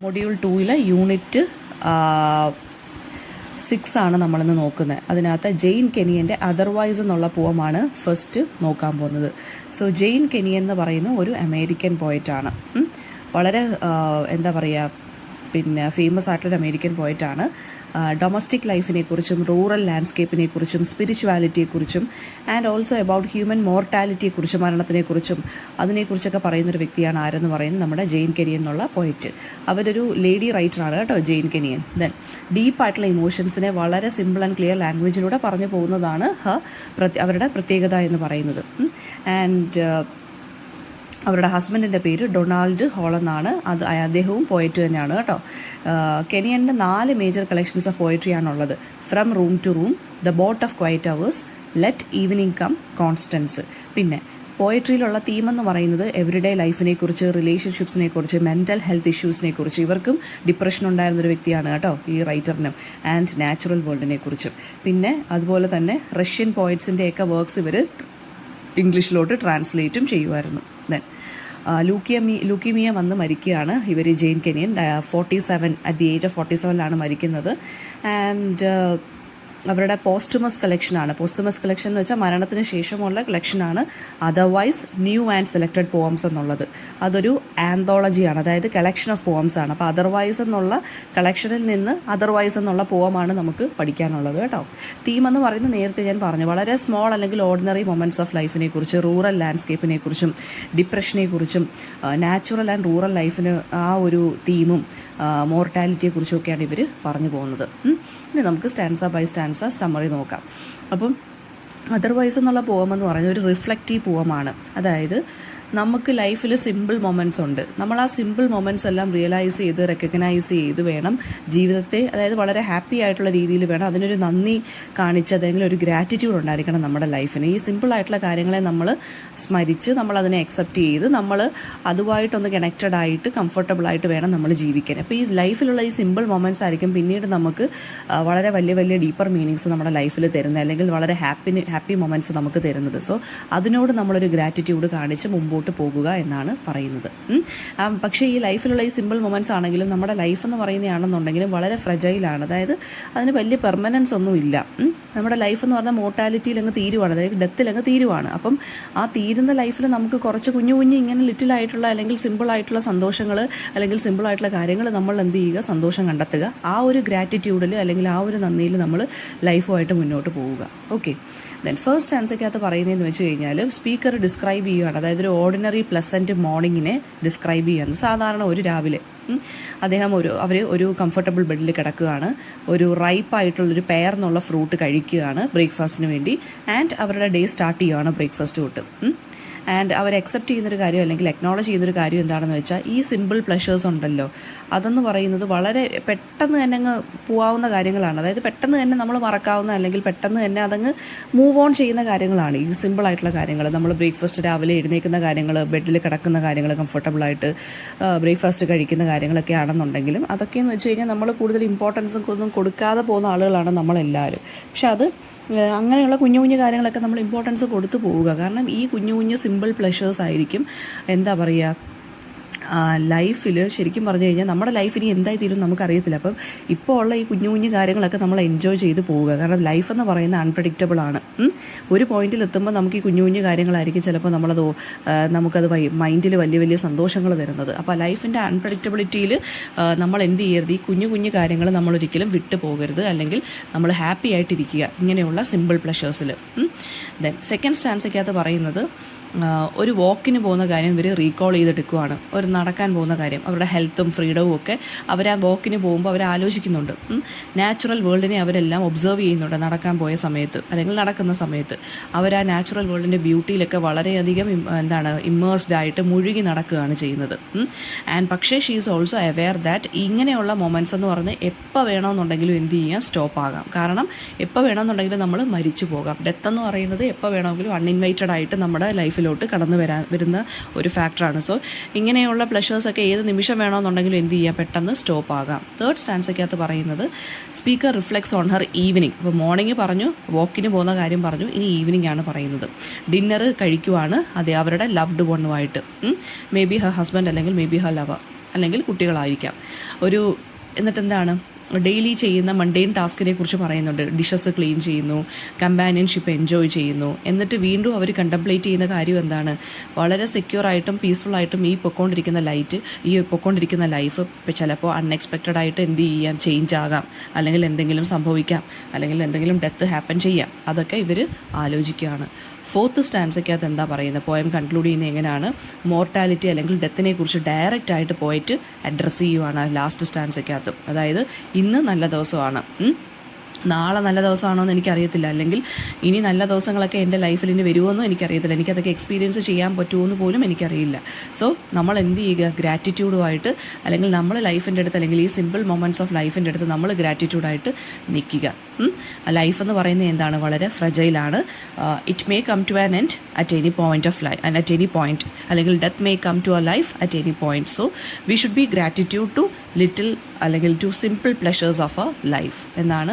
Module 2 unit 6 ആണ് നമ്മളിന്ന് നോക്കുന്നത്. അതിനകത്ത് ജെയിൻ കെനിയൻ്റെ അതർവൈസ് എന്നുള്ള പോമാണ് ഫസ്റ്റ് നോക്കാൻ പോകുന്നത്. സോ ജെയിൻ കെനിയൻ എന്ന് പറയുന്ന ഒരു അമേരിക്കൻ പോയറ്റാണ്. വളരെ എന്താ പറയുക, പിന്നെ ഫേമസ് ആയിട്ടുള്ള അമേരിക്കൻ പോയറ്റാണ്. ഡൊമസ്റ്റിക് ലൈഫിനെ കുറിച്ചും റൂറൽ ലാൻഡ്സ്കേപ്പിനെ കുറിച്ചും സ്പിരിച്വാലിറ്റിയെക്കുറിച്ചും ആൻഡ് ഓൾസോ അബൌട്ട് ഹ്യൂമൻ മോർട്ടാലിറ്റിയെക്കുറിച്ചും മരണത്തിനെക്കുറിച്ചും അതിനെക്കുറിച്ചൊക്കെ പറയുന്നൊരു വ്യക്തിയാണ് ആരെന്ന് പറയുന്നത് നമ്മുടെ ജെയിൻ കെനിയൻ എന്നുള്ള പോയറ്റ്. അവരൊരു ലേഡി റൈറ്ററാണ് കേട്ടോ ജെയിൻ കെനിയൻ. ദെൻ ഡീപ്പായിട്ടുള്ള ഇമോഷൻസിനെ വളരെ സിമ്പിൾ ആൻഡ് ക്ലിയർ ലാംഗ്വേജിലൂടെ പറഞ്ഞു പോകുന്നതാണ് അവരുടെ പ്രത്യേകത എന്ന് പറയുന്നത്. ആൻഡ് അവരുടെ ഹസ്ബൻഡിൻ്റെ പേര് ഡൊണാൾഡ് ഹോൾ എന്നാണ്. അദ്ദേഹവും പോയറ്റ് തന്നെയാണ് കേട്ടോ. കെനിയൻ്റെ 4 മേജർ കളക്ഷൻസ് ഓഫ് പോയട്രിയാണുള്ളത്. From room to room, the boat of quiet hours, let evening come, constance. പിന്നെ പോയട്രിയിലുള്ള തീം എന്ന് പറയുന്നത് എവറിഡേ ലൈഫിനെ കുറിച്ച്, റിലേഷൻഷിപ്സിനെ കുറിച്ച്, മെൻ്റൽ ഹെൽത്ത് ഇഷ്യൂസിനെ കുറിച്ച്. ഇവർക്കും ഡിപ്രഷൻ ഉണ്ടായിരുന്നൊരു വ്യക്തിയാണ് കേട്ടോ ഈ റൈറ്ററിനും. ആൻഡ് നാച്ചുറൽ വേൾഡിനെ കുറിച്ചും. പിന്നെ അതുപോലെ തന്നെ റഷ്യൻ പോയറ്റ്സിൻ്റെയൊക്കെ വർക്ക്സ് ഇവർ ഇംഗ്ലീഷിലോട്ട് ട്രാൻസ്ലേറ്റും ചെയ്യുമായിരുന്നു. ദെൻ ലൂക്കീമിയ വന്ന് മരിക്കുകയാണ് ഇവർ Jane Kenyon. 47 at the age of 47 മരിക്കുന്നത്. ആൻഡ് അവരുടെ പോസ്റ്റ്മസ് കളക്ഷനാണ്. പോസ്റ്റ്മസ് കളക്ഷൻ എന്ന് വെച്ചാൽ മരണത്തിന് ശേഷമുള്ള കളക്ഷനാണ് otherwise new and selected poems എന്നുള്ളത്. അതൊരു ആന്തോളജിയാണ്, അതായത് കളക്ഷൻ ഓഫ് പോംസ് ആണ്. അപ്പോൾ അതർവൈസ് എന്നുള്ള കളക്ഷനിൽ നിന്ന് അതർവൈസ് എന്നുള്ള പോമാണ് നമുക്ക് പഠിക്കാനുള്ളത് കേട്ടോ. തീം എന്ന് പറയുന്നത് നേരത്തെ ഞാൻ പറഞ്ഞു, വളരെ സ്മോൾ അല്ലെങ്കിൽ ഓർഡിനറി മൊമെൻറ്റ്സ് ഓഫ് ലൈഫിനെ കുറിച്ച്, റൂറൽ ലാൻഡ്സ്കേപ്പിനെ കുറിച്ചും ഡിപ്രഷനെ കുറിച്ചും നാച്ചുറൽ ആൻഡ് റൂറൽ ലൈഫിന് ആ ഒരു തീമും മോർട്ടാലിറ്റിയെക്കുറിച്ചൊക്കെയാണ് ഇവർ പറഞ്ഞു പോകുന്നത്. ഇനി നമുക്ക് സ്റ്റാൻസ ബൈ സ്റ്റാൻസ സമ്മറി നോക്കാം. അപ്പം അതർവൈസ് എന്നുള്ള പോം എന്ന് പറയുന്നത് ഒരു റിഫ്ലക്റ്റീവ് പോമാണ്. അതായത് നമുക്ക് ലൈഫിൽ സിമ്പിൾ മൊമെൻറ്റ്സ് ഉണ്ട്. നമ്മൾ ആ സിമ്പിൾ മൊമെൻറ്റ്സ് എല്ലാം റിയലൈസ് ചെയ്ത് റെക്കഗ്നൈസ് ചെയ്ത് വേണം ജീവിതത്തെ, അതായത് വളരെ ഹാപ്പി ആയിട്ടുള്ള രീതിയിൽ വേണം അതിനൊരു നന്ദി കാണിച്ച് അതെങ്കിലും ഒരു ഗ്രാറ്റിറ്റ്യൂഡ് ഉണ്ടായിരിക്കണം നമ്മുടെ ലൈഫിന്. ഈ സിമ്പിൾ ആയിട്ടുള്ള കാര്യങ്ങളെ നമ്മൾ സ്മരിച്ച് നമ്മളതിനെ അക്സെപ്റ്റ് ചെയ്ത് നമ്മൾ അതുമായിട്ടൊന്ന് കണക്റ്റഡ് ആയിട്ട് കംഫർട്ടബിൾ ആയിട്ട് വേണം നമ്മൾ ജീവിക്കാൻ. അപ്പോൾ ഈ ലൈഫിലുള്ള ഈ സിമ്പിൾ മൊമെൻറ്റ്സ് ആയിരിക്കും പിന്നീട് നമുക്ക് വളരെ വലിയ വലിയ ഡീപ്പർ മീനിങ്സ് നമ്മുടെ ലൈഫിൽ തരുന്നത്, അല്ലെങ്കിൽ വളരെ ഹാപ്പി മൊമെൻറ്റ്സ് നമുക്ക് തരുന്നത്. സോ അതിനോട് നമ്മളൊരു ഗ്രാറ്റിറ്റ്യൂഡ് കാണിച്ച് മുമ്പോട്ട് പോകുക എന്നാണ് പറയുന്നത്. പക്ഷേ ഈ ലൈഫിലുള്ള ഈ സിമ്പിൾ മൊമെൻറ്റ്സ് ആണെങ്കിലും നമ്മുടെ ലൈഫ് എന്ന് പറയുന്നതാണെന്നുണ്ടെങ്കിലും വളരെ ഫ്രജൈലാണ്. അതായത് അതിന് വലിയ പെർമനൻസ് ഒന്നും ഇല്ല. നമ്മുടെ ലൈഫ് എന്ന് പറഞ്ഞാൽ മോർട്ടാലിറ്റിയിൽ അങ്ങ് തീരുവാണ്, അതായത് ഡെത്തിൽ അങ്ങ് തീരുവാണ്. അപ്പം ആ തീരുന്ന ലൈഫിൽ നമുക്ക് കുറച്ച് കുഞ്ഞു ഇങ്ങനെ ലിറ്റിലായിട്ടുള്ള അല്ലെങ്കിൽ സിമ്പിളായിട്ടുള്ള സന്തോഷങ്ങൾ അല്ലെങ്കിൽ സിമ്പിളായിട്ടുള്ള കാര്യങ്ങൾ നമ്മൾ എന്ത് ചെയ്യുക, സന്തോഷം കണ്ടെത്തുക. ആ ഒരു ഗ്രാറ്റിറ്റ്യൂഡിൽ അല്ലെങ്കിൽ ആ ഒരു നന്ദിയിൽ നമ്മൾ ലൈഫുമായിട്ട് മുന്നോട്ട് പോവുക. ഓക്കെ. ദെൻ ഫസ്റ്റ് ആൻസറിക്കകത്ത് പറയുന്നതെന്ന് വെച്ച് കഴിഞ്ഞാൽ സ്പീക്കർ ഡിസ്ക്രൈബ് ചെയ്യുകയാണ്, അതായത് ഒരു ഓർഡിനറി പ്ലസൻറ്റ് മോർണിംഗിനെ ഡിസ്ക്രൈബ് ചെയ്യുകയാണ്. സാധാരണ ഒരു രാവിലെ അദ്ദേഹം അവർ ഒരു കംഫർട്ടബിൾ ബെഡിൽ കിടക്കുകയാണ്, ഒരു റൈപ്പായിട്ടുള്ളൊരു പെയർ എന്നുള്ള ഫ്രൂട്ട് കഴിക്കുകയാണ് ബ്രേക്ക്ഫാസ്റ്റിന് വേണ്ടി. ആൻഡ് അവരുടെ ഡേ സ്റ്റാർട്ട് ചെയ്യുകയാണ് ബ്രേക്ക്ഫാസ്റ്റ് തൊട്ട്. ആൻഡ് അവർ അക്സെപ്റ്റ് ചെയ്യുന്നൊരു കാര്യം അല്ലെങ്കിൽ അക്നോളജ് ചെയ്യുന്നൊരു കാര്യം എന്താണെന്ന് വെച്ചാൽ ഈ സിമ്പിൾ പ്ലഷേഴ്സ് ഉണ്ടല്ലോ, അതെന്ന് പറയുന്നത് വളരെ പെട്ടെന്ന് തന്നെ അങ്ങ് പോകാവുന്ന കാര്യങ്ങളാണ്. അതായത് പെട്ടെന്ന് തന്നെ നമ്മൾ മറക്കാവുന്ന അല്ലെങ്കിൽ പെട്ടെന്ന് തന്നെ അതങ്ങ് മൂവ് ഓൺ ചെയ്യുന്ന കാര്യങ്ങളാണ് ഈ സിമ്പിളായിട്ടുള്ള കാര്യങ്ങൾ. നമ്മൾ ബ്രേക്ക്ഫാസ്റ്റ് രാവിലെ എഴുന്നേൽക്കുന്ന കാര്യങ്ങൾ, ബെഡിൽ കിടക്കുന്ന കാര്യങ്ങൾ, കംഫർട്ടബിളായിട്ട് ബ്രേക്ക്ഫാസ്റ്റ് കഴിക്കുന്ന കാര്യങ്ങളൊക്കെ ആണെന്നുണ്ടെങ്കിലും അതൊക്കെയെന്ന് വെച്ച് കഴിഞ്ഞാൽ നമ്മൾ കൂടുതൽ ഇമ്പോർട്ടൻസും ഒന്നും കൊടുക്കാതെ പോകുന്ന ആളുകളാണ് നമ്മളെല്ലാവരും. പക്ഷെ അത് അങ്ങനെയുള്ള കുഞ്ഞു കാര്യങ്ങളൊക്കെ നമ്മൾ ഇമ്പോർട്ടൻസ് കൊടുത്തു പോവുക. കാരണം ഈ കുഞ്ഞു സിമ്പിൾ പ്ലഷേഴ്സ് ആയിരിക്കും എന്താ പറയുക ലൈഫിൽ ശരിക്കും പറഞ്ഞു കഴിഞ്ഞാൽ നമ്മുടെ ലൈഫിന് എന്തായി തീരും നമുക്കറിയത്തില്ല. അപ്പം ഇപ്പോൾ ഉള്ള ഈ കുഞ്ഞു കാര്യങ്ങളൊക്കെ നമ്മൾ എൻജോയ് ചെയ്ത് പോവുക. കാരണം ലൈഫ് എന്ന് പറയുന്നത് അൺപ്രഡിക്റ്റബിൾ ആണ്. ഒരു പോയിന്റിൽ എത്തുമ്പോൾ നമുക്ക് ഈ കുഞ്ഞു കാര്യങ്ങളായിരിക്കും ചിലപ്പോൾ നമുക്കത് മൈൻഡിൽ വലിയ സന്തോഷങ്ങൾ തരുന്നത്. അപ്പോൾ ലൈഫിൻ്റെ അൺപ്രഡിക്റ്റബിലിറ്റിയിൽ നമ്മൾ എന്ത് ചെയ്യരുത്, ഈ കുഞ്ഞു കാര്യങ്ങൾ നമ്മളൊരിക്കലും വിട്ടു പോകരുത്, അല്ലെങ്കിൽ നമ്മൾ ഹാപ്പി ആയിട്ടിരിക്കുക ഇങ്ങനെയുള്ള സിമ്പിൾ പ്ലഷേഴ്സിൽ. ദെൻ സെക്കൻഡ് സ്റ്റാൻസയ്ക്കകത്ത് പറയുന്നത് ഒരു വാക്കിന് പോകുന്ന കാര്യം ഇവർ റീകോൾ ചെയ്തെടുക്കുകയാണ്. ഒരു നടക്കാൻ പോകുന്ന കാര്യം, അവരുടെ ഹെൽത്തും ഫ്രീഡവും ഒക്കെ അവർ ആ വാക്കിന് പോകുമ്പോൾ അവർ ആലോചിക്കുന്നുണ്ട്. നാച്ചുറൽ വേൾഡിനെ അവരെല്ലാം ഒബ്സർവ് ചെയ്യുന്നുണ്ട് നടക്കാൻ പോയ സമയത്ത് അല്ലെങ്കിൽ നടക്കുന്ന സമയത്ത്. അവർ ആ നാച്ചുറൽ വേൾഡിൻ്റെ ബ്യൂട്ടിയിലൊക്കെ വളരെയധികം ഇമ്മേഴ്സ്ഡ് ആയിട്ട് മുഴുകി നടക്കുകയാണ് ചെയ്യുന്നത്. ആൻഡ് പക്ഷേ she is also aware that ഇങ്ങനെയുള്ള മൊമെൻറ്റ്സ് എന്ന് പറഞ്ഞ് എപ്പോൾ വേണമെന്നുണ്ടെങ്കിലും എന്ത് ചെയ്യാം, സ്റ്റോപ്പ് ആകാം. കാരണം എപ്പോൾ വേണമെന്നുണ്ടെങ്കിലും നമ്മൾ മരിച്ചു പോകാം. ഡെത്ത് എന്ന് പറയുന്നത് എപ്പോൾ വേണമെങ്കിലും അൺഇൻവൈറ്റഡ് ആയിട്ട് നമ്മുടെ ലൈഫിൽ കടന്നു വരുന്ന ഒരു ഫാക്ടറാണ്. സോ ഇങ്ങനെയുള്ള പ്ലഷേഴ്സൊക്കെ ഏത് നിമിഷം വേണമെന്നുണ്ടെങ്കിലും എന്ത് ചെയ്യാം, പെട്ടെന്ന് സ്റ്റോപ്പ് ആകാം. തേർഡ് സ്റ്റാൻസയ്ക്കകത്ത് പറയുന്നത് speaker reflects on her evening. അപ്പോൾ മോർണിംഗ് പറഞ്ഞു, വാക്കിന് പോകുന്ന കാര്യം പറഞ്ഞു, ഇനി ഈവനിങ് ആണ് പറയുന്നത്. ഡിന്നർ കഴിക്കുവാണ് അവരുടെ ലവ്ഡ് വണ്ണുമായിട്ട്, മേ ബി ഹർ ഹസ്ബൻഡ് അല്ലെങ്കിൽ മേ ബി ഹർ ലവർ. അല്ലെങ്കിൽ കുട്ടികളായിരിക്കാം. എന്നിട്ട് എന്താണ്, ഡെയിലി ചെയ്യുന്ന മണ്ടെയിൻ ടാസ്കിനെ കുറിച്ച് പറയുന്നുണ്ട്. ഡിഷസ് ക്ലീൻ ചെയ്യുന്നു, കമ്പാനിയൻഷിപ്പ് എൻജോയ് ചെയ്യുന്നു. എന്നിട്ട് വീണ്ടും അവർ കണ്ടംപ്ലേറ്റ് ചെയ്യുന്ന കാര്യം എന്താണ്, വളരെ സെക്യൂർ ആയിട്ടും പീസ്ഫുൾ ആയിട്ടും ഈ പൊക്കോണ്ടിരിക്കുന്ന ലൈഫ് ചിലപ്പോൾ അൺഎക്സ്പെക്റ്റഡ് ആയിട്ട് ചേഞ്ച് ആകാം, അല്ലെങ്കിൽ എന്തെങ്കിലും സംഭവിക്കാം, അല്ലെങ്കിൽ എന്തെങ്കിലും ഡെത്ത് ഹാപ്പൻ ചെയ്യാം. അതൊക്കെ ഇവർ ആലോചിക്കുകയാണ്. 4th സ്റ്റാൻസയ്ക്കകത്ത് എന്താ പറയുന്നത്, പോയം കൺക്ലൂഡ് ചെയ്യുന്നത് എങ്ങനെയാണ്, മോർട്ടാലിറ്റി അല്ലെങ്കിൽ ഡെത്തിനെ കുറിച്ച് ഡയറക്റ്റ് ആയിട്ട് പോയിട്ട് അഡ്രസ്സ് ചെയ്യുവാണ് ലാസ്റ്റ് സ്റ്റാൻസയ്ക്കകത്ത്. അതായത് ഇന്ന് നല്ല ദിവസമാണ്, നാളെ നല്ല ദിവസമാണോ എന്ന് എനിക്കറിയത്തില്ല, അല്ലെങ്കിൽ ഇനി നല്ല ദിവസങ്ങളൊക്കെ എൻ്റെ ലൈഫിൽ ഇനി വരുമോയെന്നും എനിക്കറിയത്തില്ല, എനിക്കതൊക്കെ എക്സ്പീരിയൻസ് ചെയ്യാൻ പറ്റുമോയെന്ന് പോലും എനിക്കറിയില്ല. സോ നമ്മൾ എന്ത് ചെയ്യുക, ഗ്രാറ്റിറ്റ്യൂഡുമായിട്ട്, അല്ലെങ്കിൽ നമ്മൾ ലൈഫിൻ്റെ അടുത്ത്, അല്ലെങ്കിൽ ഈ സിമ്പിൾ മൊമെൻറ്റ്സ് ഓഫ് ലൈഫിൻ്റെ അടുത്ത് നമ്മൾ ഗ്രാറ്റിറ്റ്യൂഡായിട്ട് നിൽക്കുക. ലൈഫ് എന്ന് പറയുന്നത് എന്താണ്, വളരെ ഫ്രജൈലാണ്. It may come to an end at any point of life, at any point, അല്ലെങ്കിൽ death may come to our life at any point. So we should be gratitude to little അല്ലെങ്കിൽ to simple pleasures of a life എന്നാണ്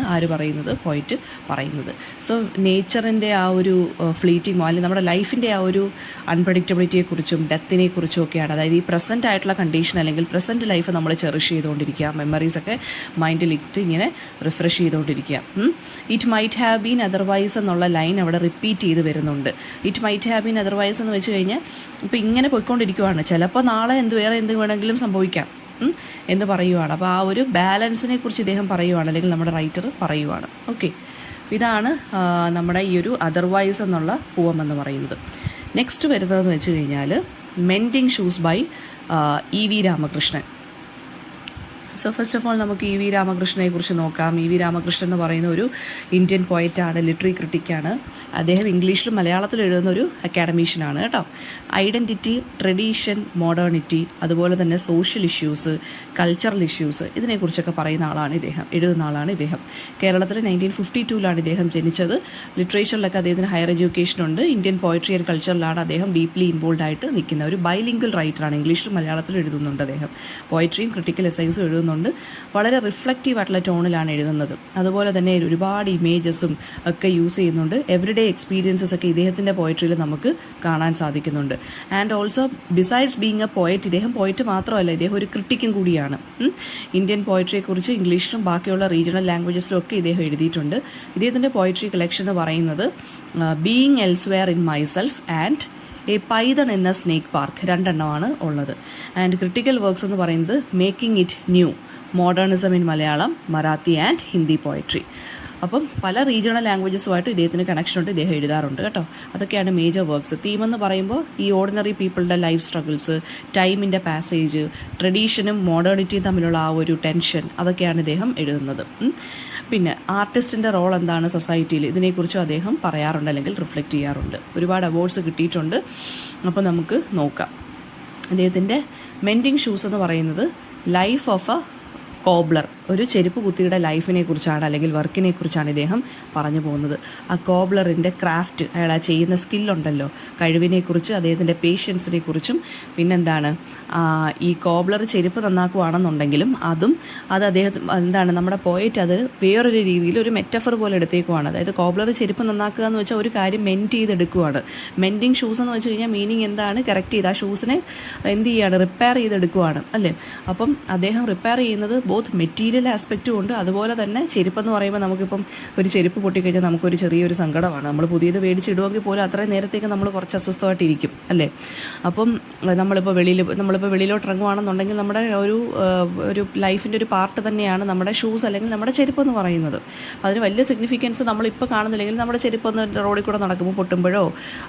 poet പറയുന്നത്. So നേച്ചറിൻ്റെ ആ ഒരു ഫ്ലീറ്റിങ്ങോ, അല്ലെങ്കിൽ നമ്മുടെ ലൈഫിൻ്റെ ആ ഒരു അൺപ്രഡിക്റ്റബിലിറ്റിയെക്കുറിച്ചും ഡെത്തിനെ കുറിച്ചും ഒക്കെയാണ്. അതായത് ഈ പ്രസൻറ്റ് ആയിട്ടുള്ള കണ്ടീഷൻ, അല്ലെങ്കിൽ പ്രസൻറ്റ് ലൈഫ് നമ്മൾ ചെറിഷ് ചെയ്തുകൊണ്ടിരിക്കുക, മെമ്മറീസൊക്കെ മൈൻഡിലിട്ട് ഇങ്ങനെ റിഫ്രഷ് ചെയ്തുകൊണ്ടിരിക്കുക. It might have been otherwise എന്നുള്ള ലൈൻ അവിടെ റിപ്പീറ്റ് ചെയ്ത് വരുന്നുണ്ട്. It might have been otherwise എന്ന് വെച്ച് കഴിഞ്ഞാൽ ഇപ്പോൾ ഇങ്ങനെ പോയിക്കൊണ്ടിരിക്കുവാണ്, ചിലപ്പോൾ നാളെ വേറെ എന്ത് വേണമെങ്കിലും സംഭവിക്കാം എന്ന് പറയുവാണ്. അപ്പോൾ ആ ഒരു ബാലൻസിനെ കുറിച്ച് ഇദ്ദേഹം പറയുവാണ്, അല്ലെങ്കിൽ നമ്മുടെ റൈറ്റർ പറയുവാണ്. ഓക്കെ, ഇതാണ് നമ്മുടെ ഈ ഒരു അതർവൈസ് എന്നുള്ള പോയം എന്ന് പറയുന്നത്. നെക്സ്റ്റ് വരുന്നതെന്ന് വെച്ച് കഴിഞ്ഞാൽ mending shoes by E.V. Ramakrishnan. So first of all നമുക്ക് E.V. രാമകൃഷ്ണനെ കുറിച്ച് നോക്കാം. E.V. രാമകൃഷ്ണൻ എന്ന് പറയുന്ന ഒരു ഇന്ത്യൻ പോയറ്റാണ്, ലിറ്ററി ക്രിട്ടിക്കാണ്. അദ്ദേഹം ഇംഗ്ലീഷിലും മലയാളത്തിലും എഴുതുന്ന ഒരു അക്കാഡമീഷ്യനാണ് കേട്ടോ. ഐഡൻറ്റിറ്റി, ട്രഡീഷൻ, മോഡേണിറ്റി, അതുപോലെ തന്നെ സോഷ്യൽ ഇഷ്യൂസ്, കൾച്ചറൽ ഇഷ്യൂസ്, ഇതിനെക്കുറിച്ചൊക്കെ എഴുതുന്ന ആളാണ് ഇദ്ദേഹം. കേരളത്തിൽ 1952 ഇദ്ദേഹം ജനിച്ചത്. ലിറ്ററേച്ചറിലൊക്കെ അദ്ദേഹത്തിന് ഹയർ എഡ്യൂക്കേഷൻ ഉണ്ട്. ഇന്ത്യൻ പോയട്രി ആൻഡ് കൾച്ചറിലാണ് അദ്ദേഹം ഡീപ്ലി ഇൻവോൾവ് ആയിട്ട് നിൽക്കുന്ന ഒരു ബൈലിംഗ്വൽ റൈറ്ററാണ്. ഇംഗ്ലീഷിലും മലയാളത്തിലും എഴുതുന്നുണ്ട് അദ്ദേഹം. പോയട്രിയും ക്രിട്ടിക്കൽ എസ്സൈസും എഴുതുന്നുണ്ട്. വളരെ റിഫ്ലക്റ്റീവ് ആയിട്ടുള്ള ടോണിലാണ് എഴുതുന്നത്. അതുപോലെ തന്നെ ഒരുപാട് ഇമേജസും ഒക്കെ യൂസ് ചെയ്യുന്നുണ്ട്. എവറിഡേ എക്സ്പീരിയൻസസ് ഒക്കെ ഇദ്ദേഹത്തിൻ്റെ പോയട്രിയിൽ നമുക്ക് കാണാൻ സാധിക്കുന്നുണ്ട്. And also besides being A poet, ഇദ്ദേഹം പോയറ്റ് മാത്രമല്ല, ഇദ്ദേഹം ഒരു ക്രിട്ടിക്കും കൂടിയാണ്. ഇന്ത്യൻ പോയട്രിയെക്കുറിച്ച് ഇംഗ്ലീഷിലും ബാക്കിയുള്ള റീജിയണൽ ലാംഗ്വേജസിലും ഒക്കെ ഇദ്ദേഹം എഴുതിയിട്ടുണ്ട്. ഇദ്ദേഹത്തിൻ്റെ പോയട്രി കളക്ഷൻ എന്ന് പറയുന്നത് being elsewhere in myself and A Python in A snake park, 2 എണ്ണമാണ് ഉള്ളത്. ആൻഡ് ക്രിട്ടിക്കൽ വർക്ക്സ് എന്ന് പറയുന്നത് making it new, modernism in Malayalam, Marathi and Hindi poetry. അപ്പം പല റീജിയണൽ ലാംഗ്വേജസുമായിട്ട് ഇദ്ദേഹത്തിന് കണക്ഷൻ ഉണ്ട്, ഇദ്ദേഹം എഴുതാറുണ്ട് കേട്ടോ. അതൊക്കെയാണ് മേജർ വർക്ക്സ്. തീമെന്ന് പറയുമ്പോൾ ഈ ഓർഡിനറി പീപ്പിളുടെ ലൈഫ് സ്ട്രഗിൾസ്, ടൈമിൻ്റെ പാസേജ്, ട്രഡീഷനും മോഡേണിറ്റിയും തമ്മിലുള്ള ആ ഒരു ടെൻഷൻ, അതൊക്കെയാണ് ഇദ്ദേഹം എഴുതുന്നത്. പിന്നെ ആർട്ടിസ്റ്റിൻ്റെ റോൾ എന്താണ് സൊസൈറ്റിയിൽ, ഇതിനെക്കുറിച്ചും അദ്ദേഹം പറയാറുണ്ട്, അല്ലെങ്കിൽ റിഫ്ലക്റ്റ് ചെയ്യാറുണ്ട്. ഒരുപാട് അവാർഡ്സ് കിട്ടിയിട്ടുണ്ട്. അപ്പോൾ നമുക്ക് നോക്കാം. അദ്ദേഹത്തിൻ്റെ മെൻഡിങ് ഷൂസ് എന്ന് പറയുന്നത് ലൈഫ് ഓഫ് എ കോബ്ലർ, ഒരു ചെരുപ്പ് കുത്തിയുടെ ലൈഫിനെ കുറിച്ചാണ്, അല്ലെങ്കിൽ വർക്കിനെ കുറിച്ചാണ് ഇദ്ദേഹം പറഞ്ഞു പോകുന്നത്. ആ കോബ്ലറിൻ്റെ ക്രാഫ്റ്റ്, അയാൾ ആ ചെയ്യുന്ന സ്കില്ലുണ്ടല്ലോ, കഴിവിനെക്കുറിച്ച്, അദ്ദേഹത്തിൻ്റെ പേഷ്യൻസിനെ കുറിച്ചും, പിന്നെന്താണ് ഈ കോബ്ലർ ചെരുപ്പ് നന്നാക്കുവാണെന്നുണ്ടെങ്കിലും അത് അദ്ദേഹത്തിന് എന്താണ്, നമ്മുടെ പോയറ്റ് അത് വേറൊരു രീതിയിൽ ഒരു മെറ്റഫർ പോലെ എടുത്തേക്കുവാണ്. അതായത് കോബ്ലർ ചെരുപ്പ് നന്നാക്കുക എന്ന് വെച്ചാൽ ഒരു കാര്യം മെൻറ്റ് ചെയ്തെടുക്കുവാണ്. മെൻഡിങ് ഷൂസ് എന്ന് വെച്ച് കഴിഞ്ഞാൽ മീനിങ് എന്താണ്, കറക്റ്റ് ചെയ്ത് ആ ഷൂസിനെ എന്ത് ചെയ്യാണ്, റിപ്പയർ ചെയ്തെടുക്കുവാണ് അല്ലേ. അപ്പം അദ്ദേഹം റിപ്പയർ ചെയ്യുന്നത് ബോത്ത് മെറ്റീരിയൽ ആസ്പെക്റ്റും ഉണ്ട്, അതുപോലെ തന്നെ ചെരുപ്പെന്ന് പറയുമ്പോൾ നമുക്കിപ്പം ഒരു ചെരുപ്പ് പൊട്ടിക്കഴിഞ്ഞാൽ നമുക്കൊരു ചെറിയൊരു സങ്കടമാണ്. നമ്മൾ പുതിയത് മേടിച്ചിടുമെങ്കിൽ പോലും അത്രയും നേരത്തേക്ക് നമ്മൾ കുറച്ച് അസ്വസ്ഥമായിട്ടിരിക്കും അല്ലേ. അപ്പം നമ്മളിപ്പോൾ വെളിയിലോട്ട് ഇറങ്ങുവാണെന്നുണ്ടെങ്കിൽ നമ്മുടെ ഒരു ലൈഫിൻ്റെ ഒരു പാർട്ട് തന്നെയാണ് നമ്മുടെ ഷൂസ്, അല്ലെങ്കിൽ നമ്മുടെ ചെരുപ്പ് എന്ന് പറയുന്നത്. അതിന് വലിയ സിഗ്നിഫിക്കൻസ് നമ്മളിപ്പോൾ കാണുന്നില്ലെങ്കിൽ നമ്മുടെ ചെരുപ്പൊന്ന് റോഡിൽ കൂടെ നടക്കുമ്പോൾ പൊട്ടുമ്പോഴോ,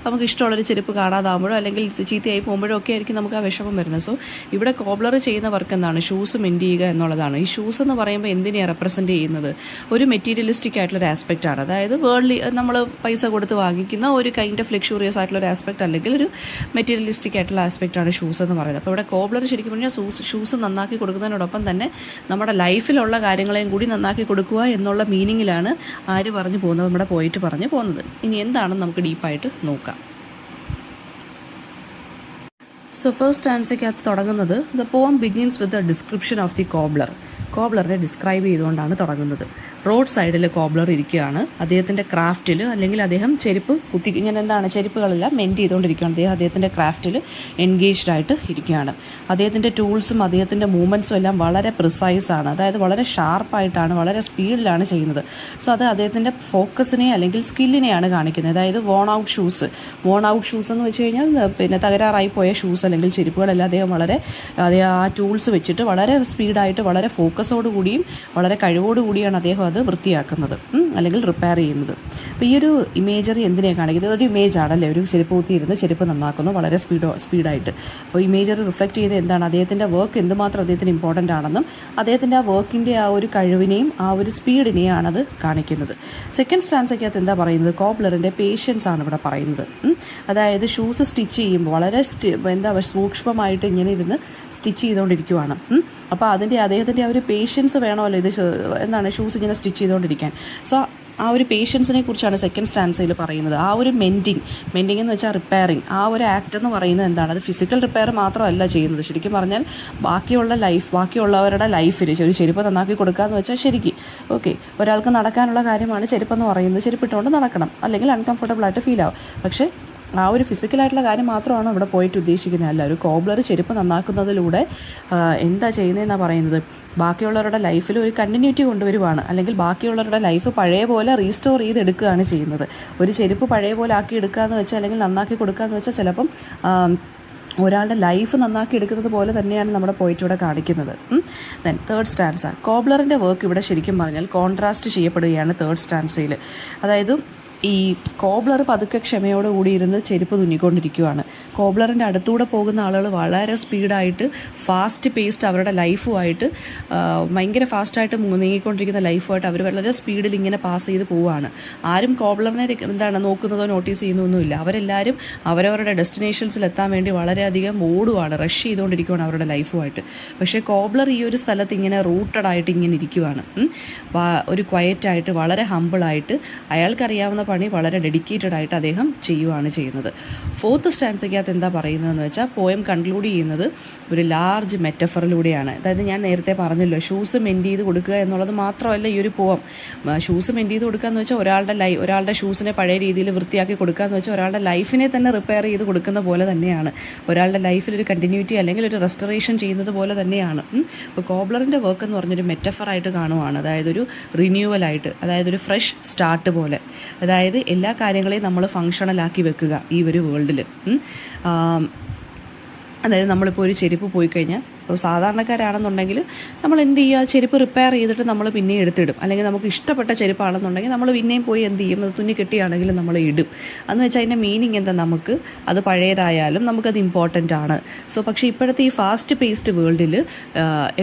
നമുക്ക് ഇഷ്ടമുള്ളൊരു ചെരുപ്പ് കാണാതാകുമ്പോഴോ, അല്ലെങ്കിൽ ചീത്തയായി പോകുമ്പോഴോ ഒക്കെ ആയിരിക്കും നമുക്ക് ആ വിഷമം വരുന്നത്. സോ ഇവിടെ കോബ്ലർ ചെയ്യുന്ന വർക്ക് എന്താണ്, ഷൂസ് മെൻഡ് ചെയ്യുക എന്നുള്ളതാണ്. ഈ ഷൂസ് എന്ന് പറയുമ്പോൾ എന്തിനെയാണ് റെപ്രസെൻറ്റ് ചെയ്യുന്നത്, ഒരു മെറ്റീരിയലിസ്റ്റിക് ആയിട്ടുള്ളൊരു ആസ്പെക്റ്റ് ആണ്. അതായത് വേൾഡ്ലി നമ്മൾ പൈസ കൊടുത്ത് വാങ്ങിക്കുന്ന ഒരു കൈൻഡ് ഓഫ് ലക്ഷൂറിയസ് ആയിട്ടുള്ളൊരു ആസ്പെക്റ്റ്, അല്ലെങ്കിൽ ഒരു മെറ്റീരിയലിസ്റ്റിക് ആയിട്ടുള്ള ആസ്പെക്റ്റ് ആണ് ഷൂസ് എന്ന് പറയുന്നത്. അപ്പോൾ ഇവിടെ കോബ്ലർ ശരിക്കും പറഞ്ഞാൽ ഷൂസ് നന്നാക്കി കൊടുക്കുന്നതിനോടൊപ്പം തന്നെ നമ്മുടെ ലൈഫിലുള്ള കാര്യങ്ങളെയും കൂടി നന്നാക്കി കൊടുക്കുക എന്നുള്ള മീനിങ്ങിലാണ് ആര് പറഞ്ഞു പോകുന്നത്, നമ്മുടെ പോയിട്ട് പറഞ്ഞു പോകുന്നത്. ഇനി എന്താണെന്ന് നമുക്ക് ഡീപ്പായിട്ട് നോക്കാം. സോ ഫസ്റ്റ് ആൻസയ്ക്കകത്ത് തുടങ്ങുന്നത് the poem begins with the description of the cobbler. കോബ്ലറിനെ ഡിസ്ക്രൈബ് ചെയ്തുകൊണ്ടാണ് തുടങ്ങുന്നത്. റോഡ് സൈഡിൽ കോബ്ലർ ഇരിക്കുകയാണ്. അദ്ദേഹത്തിൻ്റെ ക്രാഫ്റ്റിൽ, അല്ലെങ്കിൽ അദ്ദേഹം ചെരുപ്പ് ഇങ്ങനെ ചെരുപ്പുകളെല്ലാം മെൻറ്റ് ചെയ്തുകൊണ്ടിരിക്കുകയാണ്. അദ്ദേഹത്തിൻ്റെ ക്രാഫ്റ്റിൽ എൻഗേജ്ഡ് ആയിട്ട് ഇരിക്കുകയാണ്. അദ്ദേഹത്തിൻ്റെ ടൂൾസും അദ്ദേഹത്തിൻ്റെ മൂവ്മെൻറ്റ്സും എല്ലാം വളരെ പ്രിസൈസാണ്. അതായത് വളരെ ഷാർപ്പായിട്ടാണ്, വളരെ സ്പീഡിലാണ് ചെയ്യുന്നത്. സോ അത് അദ്ദേഹത്തിൻ്റെ ഫോക്കസിനെ അല്ലെങ്കിൽ സ്കില്ലിനെയാണ് കാണിക്കുന്നത്. അതായത് വോൺ ഔട്ട് ഷൂസ് എന്ന് വെച്ച് കഴിഞ്ഞാൽ പിന്നെ തകരാറായി പോയ ഷൂസ് അല്ലെങ്കിൽ ചെരുപ്പുകളെല്ലാം അദ്ദേഹം ആ ടൂൾസ് വെച്ചിട്ട് വളരെ സ്പീഡായിട്ട്, വളരെ ഫോക്കസോടുകൂടിയും വളരെ കഴിവോടുകൂടിയാണ് അദ്ദേഹം അത് വൃത്തിയാക്കുന്നത് അല്ലെങ്കിൽ റിപ്പയർ ചെയ്യുന്നത്. അപ്പോൾ ഈ ഒരു ഇമേജറി എന്തിനെയാണ് കാണിക്കുന്നത്? ഒരു ഇമേജ് ആണല്ലേ, ഒരു ചെരുപ്പ് കുത്തിയിരുന്ന് ചെരുപ്പ് നന്നാക്കുന്നു വളരെ സ്പീഡായിട്ട്. അപ്പോൾ ഇമേജറി റിഫ്ലക്റ്റ് ചെയ്ത് എന്താണ്, അദ്ദേഹത്തിൻ്റെ വർക്ക് എന്തുമാത്രം അദ്ദേഹത്തിന് ഇമ്പോർട്ടൻ്റ് ആണെന്നും അദ്ദേഹത്തിൻ്റെ ആ വർക്കിൻ്റെ ആ ഒരു കഴിവിനെയും ആ ഒരു സ്പീഡിനെയാണ് അത് കാണിക്കുന്നത്. സെക്കൻഡ് സ്റ്റാൻസയ്ക്കകത്ത് എന്താ പറയുന്നത്? കോബ്ലറിൻ്റെ പേഷ്യൻസ് ആണ് ഇവിടെ പറയുന്നത്. അതായത് ഷൂസ് സ്റ്റിച്ച് ചെയ്യുമ്പോൾ വളരെ സൂക്ഷ്മമായിട്ട് ഇങ്ങനെ ഇരുന്ന് സ്റ്റിച്ച് ചെയ്തുകൊണ്ടിരിക്കുവാണ്. അപ്പോൾ അദ്ദേഹത്തിൻ്റെ ആ ഒരു പേഷ്യൻസ് വേണമല്ലോ ഇത് ഷൂസ് ഇങ്ങനെ സ്റ്റിച്ച് ചെയ്തുകൊണ്ടിരിക്കാൻ. സോ ആ ഒരു പേഷ്യൻസിനെ കുറിച്ചാണ് സെക്കൻഡ് സ്റ്റാൻസയിൽ പറയുന്നത്. ആ ഒരു മെൻഡിങ് എന്ന് വെച്ചാൽ റിപ്പയറിങ്, ആ ഒരു ആക്ട് എന്ന് പറയുന്നത് എന്താണ്? അത് ഫിസിക്കൽ റിപ്പയർ മാത്രമല്ല ചെയ്യുന്നത്. ശരിക്കും പറഞ്ഞാൽ ബാക്കിയുള്ളവരുടെ ലൈഫിൽ ഒരു ചെരുപ്പ് നന്നാക്കി കൊടുക്കുക എന്ന് വെച്ചാൽ ശരിക്കും ഓക്കെ, ഒരാൾക്ക് നടക്കാനുള്ള കാര്യമാണ് ചെരുപ്പെന്ന് പറയുന്നത്. ചെരുപ്പിട്ടുകൊണ്ട് നടക്കണം, അല്ലെങ്കിൽ അൺകംഫർട്ടബിൾ ആയിട്ട് ഫീൽ ആവും. പക്ഷേ ആ ഒരു ഫിസിക്കലായിട്ടുള്ള കാര്യം മാത്രമാണ് ഇവിടെ പോയിട്ട് ഉദ്ദേശിക്കുന്നത്. അല്ല, ഒരു കോബ്ലർ ചെരുപ്പ് നന്നാക്കുന്നതിലൂടെ എന്താ ചെയ്യുന്നതെന്നാണ് പറയുന്നത്? ബാക്കിയുള്ളവരുടെ ലൈഫിൽ ഒരു കണ്ടിന്യൂറ്റി കൊണ്ടുവരുവാണ്, അല്ലെങ്കിൽ ബാക്കിയുള്ളവരുടെ ലൈഫ് പഴയ പോലെ റീസ്റ്റോർ ചെയ്തെടുക്കുകയാണ് ചെയ്യുന്നത്. ഒരു ചെരുപ്പ് പഴയ പോലെ ആക്കി എടുക്കുക എന്ന് വെച്ചാൽ, അല്ലെങ്കിൽ നന്നാക്കി കൊടുക്കുക എന്ന് വെച്ചാൽ ചിലപ്പം ഒരാളുടെ ലൈഫ് നന്നാക്കി എടുക്കുന്നത് പോലെ തന്നെയാണ് നമ്മുടെ പോയിറ്റിലൂടെ കാണിക്കുന്നത്. ദെൻ തേർഡ് സ്റ്റാൻസ, കോബ്ലറിൻ്റെ വർക്ക് ഇവിടെ ശരിക്കും പറഞ്ഞാൽ കോൺട്രാസ്റ്റ് ചെയ്യപ്പെടുകയാണ് തേർഡ് സ്റ്റാൻസയിൽ. അതായത് ഈ കോബ്ലർ പതുക്കെ ക്ഷമയോടുകൂടി ഇരുന്ന് ചെരുപ്പ് തുന്നിക്കൊണ്ടിരിക്കുകയാണ്. കോബ്ലറിൻ്റെ അടുത്തൂടെ പോകുന്ന ആളുകൾ വളരെ സ്പീഡായിട്ട് ഫാസ്റ്റ് പേസ്ഡ് അവരുടെ ലൈഫുമായിട്ട് ഭയങ്കര ഫാസ്റ്റായിട്ട് നീങ്ങിക്കൊണ്ടിരിക്കുന്ന ലൈഫുമായിട്ട് അവർ വളരെ സ്പീഡിൽ ഇങ്ങനെ പാസ് ചെയ്ത് പോവുകയാണ്. ആരും കോബ്ലറിനെ നോക്കുന്നതോ നോട്ടീസ് ചെയ്യുന്നൊന്നുമില്ല. അവരെല്ലാവരും അവരവരുടെ ഡെസ്റ്റിനേഷൻസിൽ എത്താൻ വേണ്ടി വളരെയധികം ഓടുവാണ്, റഷ് ചെയ്തുകൊണ്ടിരിക്കുകയാണ് അവരുടെ ലൈഫുമായിട്ട്. പക്ഷേ കോബ്ലർ ഈ ഒരു സ്ഥലത്ത് ഇങ്ങനെ റൂട്ടഡായിട്ട് ഇങ്ങനെ ഇരിക്കുകയാണ്. ഒരു ക്വയറ്റായിട്ട്, വളരെ ഹമ്പിളായിട്ട്, അയാൾക്കറിയാവുന്ന പണി വളരെ ഡെഡിക്കേറ്റഡ് ആയിട്ട് അദ്ദേഹം ചെയ്യുകയാണ് ചെയ്യുന്നത്. ഫോർത്ത് സ്റ്റാൻസയ്ക്കകത്ത് എന്താ പറയുന്നതെന്ന് വെച്ചാൽ, പോയം കൺക്ലൂഡ് ചെയ്യുന്നത് ഒരു ലാർജ് മെറ്റഫറിലൂടെയാണ്. അതായത് ഞാൻ നേരത്തെ പറഞ്ഞല്ലോ, ഷൂസ് മെൻഡ് ചെയ്ത് കൊടുക്കുക എന്നുള്ളത് മാത്രമല്ല ഈ ഒരു പോയം. ഷൂസ് മെൻഡ് ചെയ്ത് കൊടുക്കുക എന്ന് വെച്ചാൽ ഒരാളുടെ ഷൂസിനെ പഴയ രീതിയിൽ വൃത്തിയാക്കി കൊടുക്കുക എന്ന് വെച്ചാൽ ഒരാളുടെ ലൈഫിനെ തന്നെ റിപ്പയർ ചെയ്ത് കൊടുക്കുന്ന പോലെ തന്നെയാണ്. ഒരാളുടെ ലൈഫിൽ ഒരു കണ്ടിന്യൂറ്റി അല്ലെങ്കിൽ ഒരു റെസ്റ്റോറേഷൻ ചെയ്യുന്നത് പോലെ തന്നെയാണ്. ഇപ്പോൾ കോബ്ലറിൻ്റെ വർക്ക് എന്ന് പറഞ്ഞൊരു മെറ്റഫറായിട്ട് കാണുവാണ്. അതായത് ഒരു റിന്യൂവലായിട്ട്, അതായത് ഒരു ഫ്രഷ് സ്റ്റാർട്ട് പോലെ. അതായത് എല്ലാ കാര്യങ്ങളെയും നമ്മൾ ഫങ്ഷണലാക്കി വെക്കുക ഈ ഒരു വേൾഡിൽ. അതായത് നമ്മളിപ്പോൾ ഒരു ചെരുപ്പ് പോയി കഴിഞ്ഞാൽ, ഇപ്പോൾ സാധാരണക്കാരാണെന്നുണ്ടെങ്കിൽ നമ്മൾ എന്ത് ചെയ്യുക, ചെരുപ്പ് റിപ്പയർ ചെയ്തിട്ട് നമ്മൾ പിന്നെയും എടുത്തിടും. അല്ലെങ്കിൽ നമുക്ക് ഇഷ്ടപ്പെട്ട ചെരുപ്പാണെന്നുണ്ടെങ്കിൽ നമ്മൾ പിന്നെയും പോയി എന്ത് ചെയ്യും, അത് തുന്നി കെട്ടിയാണെങ്കിലും നമ്മൾ ഇടും. എന്ന് വെച്ചാൽ അതിൻ്റെ മീനിങ് എന്താ, നമുക്ക് അത് പഴയതായാലും നമുക്കത് ഇമ്പോർട്ടൻ്റ് ആണ്. സോ പക്ഷേ ഇപ്പോഴത്തെ ഈ ഫാസ്റ്റ് പേസ്ഡ് വേൾഡിൽ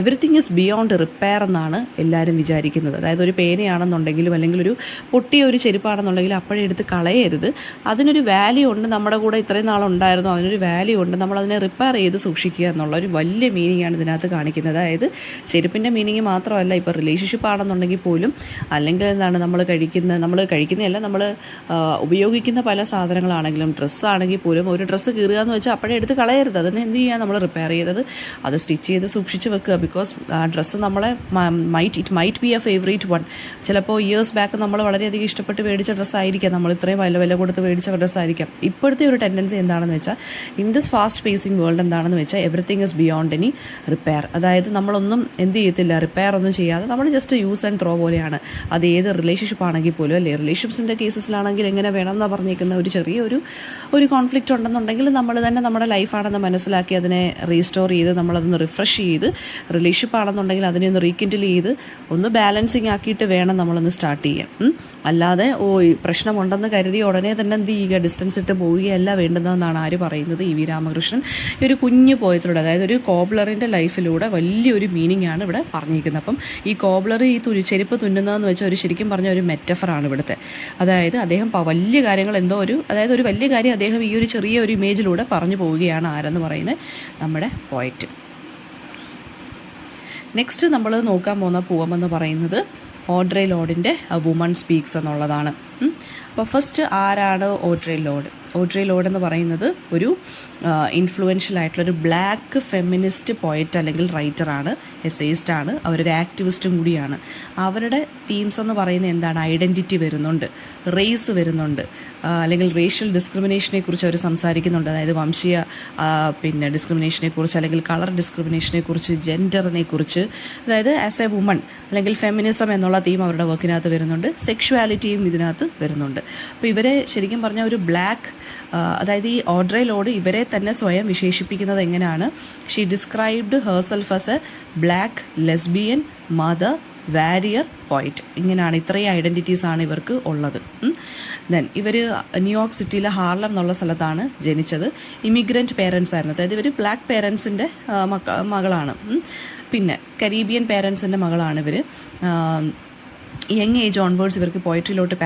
എവറിത്തിങ് ഈസ് ബിയോണ്ട് റിപ്പയർ എന്നാണ് എല്ലാവരും വിചാരിക്കുന്നത്. അതായത് ഒരു പേനയാണെന്നുണ്ടെങ്കിലും അല്ലെങ്കിൽ ഒരു പൊട്ടിയ ഒരു ചെരുപ്പാണെന്നുണ്ടെങ്കിലും അപ്പോഴേ എടുത്ത് കളയരുത്. അതിനൊരു വാല്യൂ ഉണ്ട്, നമ്മുടെ കൂടെ ഇത്രയും നാളുണ്ടായിരുന്നു, അതിനൊരു വാല്യൂ ഉണ്ട്, നമ്മളതിനെ റിപ്പയർ ചെയ്ത് സൂക്ഷിക്കുക എന്നുള്ള ഒരു വലിയ മീനിങ് ആണ് ഇതിനകത്ത് കാണിക്കുന്നത്. അതായത് ചെരുപ്പിൻ്റെ മീനിങ് മാത്രമല്ല, ഇപ്പോൾ റിലേഷൻഷിപ്പ് ആണെന്നുണ്ടെങ്കിൽ പോലും, അല്ലെങ്കിൽ നമ്മൾ കഴിക്കുന്നതല്ല, നമ്മൾ ഉപയോഗിക്കുന്ന പല സാധനങ്ങളാണെങ്കിലും, ഡ്രസ്സാണെങ്കിൽ പോലും, ഒരു ഡ്രസ്സ് കീറുക എന്ന് വെച്ചാൽ അപ്പോഴേ എടുത്ത് കളയരുത്. അതിനെ എന്ത് ചെയ്യുക, നമ്മൾ റിപ്പയർ ചെയ്തത് അത് സ്റ്റിച്ച് ചെയ്ത് സൂക്ഷിച്ച് വെക്കുക. ബിക്കോസ് ആ ഡ്രസ്സ് നമ്മളെ it might be A favourite one. ചിലപ്പോൾ ഇയേഴ്സ് ബാക്ക് നമ്മൾ വളരെയധികം ഇഷ്ടപ്പെട്ട് മേടിച്ച ഡ്രസ്സായിരിക്കാം, നമ്മൾ ഇത്രയും വില കൊടുത്ത് മേടിച്ച ഡ്രസ്സായിരിക്കാം. ഇപ്പോഴത്തെ ഒരു ടെൻഡൻസി എന്താണെന്ന് വെച്ചാൽ, in this fast pacing world എന്താണെന്ന് വെച്ചാൽ, everything is beyond any repair. അതായത് നമ്മളൊന്നും എന്ത് ചെയ്യത്തില്ല, റിപ്പയർ ഒന്നും ചെയ്യാതെ നമ്മൾ ജസ്റ്റ് യൂസ് ആൻഡ് ത്രോ പോലെയാണ്. അത് ഏത് റിലേഷൻഷിപ്പ് ആണെങ്കിൽ പോലും, അല്ലേ, റിലേഷൻഷിപ്സിൻ്റെ കേസസിലാണെങ്കിൽ എങ്ങനെ വേണമെന്നാണ് പറഞ്ഞേക്കുന്ന ഒരു ചെറിയൊരു കോൺഫ്ലിക്റ്റ് ഉണ്ടെന്നുണ്ടെങ്കിൽ നമ്മൾ തന്നെ നമ്മുടെ ലൈഫാണെന്ന് മനസ്സിലാക്കി അതിനെ റീസ്റ്റോർ ചെയ്ത് നമ്മളതൊന്ന് റിഫ്രഷ് ചെയ്ത്, റിലേഷൻഷിപ്പ് ആണെന്നുണ്ടെങ്കിൽ അതിനെ ഒന്ന് റീകിൻഡിൽ ചെയ്ത് ഒന്ന് ബാലൻസിങ് ആക്കിയിട്ട് വേണം നമ്മളൊന്ന് സ്റ്റാർട്ട് ചെയ്യാൻ. അല്ലാതെ പ്രശ്നമുണ്ടെന്ന് കരുതി ഉടനെ തന്നെ എന്ത് ചെയ്യുക, ഡിസ്റ്റൻസ് ഇട്ട് പോവുകയല്ല വേണ്ടുന്നതെന്നാണ് ആര് പറയുന്നത്, ഇ വി രാമകൃഷ്ണൻ. ഈ ഒരു കുഞ്ഞു പോയത്തിലൂടെ, അതായത് ഒരു കോബ്ലറിൻ്റെ ലൈഫിലൂടെ വലിയൊരു മീനിങ് ആണ് ഇവിടെ പറഞ്ഞിരിക്കുന്നത്. അപ്പം ഈ കോബ്ലർ ഈ ചെരുപ്പ് തുന്നുന്നതെന്ന് വെച്ചാൽ ഒരു ശരിക്കും പറഞ്ഞ ഒരു മെറ്റഫറാണ് ഇവിടുത്തെ. അതായത് അദ്ദേഹം വലിയ കാര്യങ്ങൾ അതായത് ഒരു വലിയ കാര്യം അദ്ദേഹം ഈ ഒരു ചെറിയ ഒരു ഇമേജിലൂടെ പറഞ്ഞു പോവുകയാണ്. ആരെന്ന് പറയുന്നത് നമ്മുടെ പോയറ്റ്. നെക്സ്റ്റ് നമ്മൾ നോക്കാൻ പോകുന്ന പോയം എന്ന് പറയുന്നത് ഓഡ്രെ ലോഡിൻ്റെ വുമൺ സ്പീക്സ് എന്നുള്ളതാണ്. അപ്പോൾ ഫസ്റ്റ് ആരാണ് ഓഡ്രെ ലോഡ്? ഓഡ്രെ ലോർഡ് എന്ന് പറയുന്നത് ഒരു ഇൻഫ്ലുവൻഷ്യൽ ആയിട്ടുള്ളൊരു ബ്ലാക്ക് ഫെമിനിസ്റ്റ് പോയറ്റ് അല്ലെങ്കിൽ റൈറ്ററാണ്, എസ്സേയിസ്റ്റാണ്, അവരൊരു ആക്ടിവിസ്റ്റും കൂടിയാണ്. അവരുടെ തീംസ് എന്ന് പറയുന്നത് എന്താണ്? ഐഡൻറ്റിറ്റി വരുന്നുണ്ട്, റേസ് വരുന്നുണ്ട്, അല്ലെങ്കിൽ റേഷ്യൽ ഡിസ്ക്രിമിനേഷനെ കുറിച്ച് അവർ സംസാരിക്കുന്നുണ്ട്. അതായത് വംശീയ പിന്നെ ഡിസ്ക്രിമിനേഷനെ കുറിച്ച്, അല്ലെങ്കിൽ കളർ ഡിസ്ക്രിമിനേഷനെ കുറിച്ച്, ജെൻഡറിനെ കുറിച്ച്, അതായത് ആസ് എ വുമൺ അല്ലെങ്കിൽ ഫെമിനിസം എന്നുള്ള തീം അവരുടെ വർക്കിനകത്ത് വരുന്നുണ്ട്. സെക്ഷുവാലിറ്റിയും ഇതിനകത്ത് വരുന്നുണ്ട്. അപ്പോൾ ഇവരെ ശരിക്കും പറഞ്ഞാൽ ഒരു ബ്ലാക്ക്, അതായത് ഈ ഓഡ്രെ ലോർഡ് ഇവരെ തന്നെ സ്വയം വിശേഷിപ്പിക്കുന്നത് എങ്ങനെയാണ്? She described herself as a black lesbian mother warrior poet. ഇങ്ങനെയാണ്, ഇത്രയും ഐഡൻറ്റിറ്റീസ് ആണ് ഇവർക്ക് ഉള്ളത്. ദെൻ ഇവർ ന്യൂയോർക്ക് സിറ്റിയിലെ ഹാർലം എന്നുള്ള സ്ഥലത്താണ് ജനിച്ചത്. ഇമിഗ്രൻറ്റ് പേരൻസ് ആയിരുന്നു, അതായത് ഇവർ ബ്ലാക്ക് പേരൻസിൻ്റെ മകളാണ്. പിന്നെ കരീബിയൻ പേരൻസിൻ്റെ മകളാണ് ഇവർ. യങ് ഏജ് ഓൺവേർഡ്സ് ഇവർക്ക് പോയട്രിയിലോട്ട്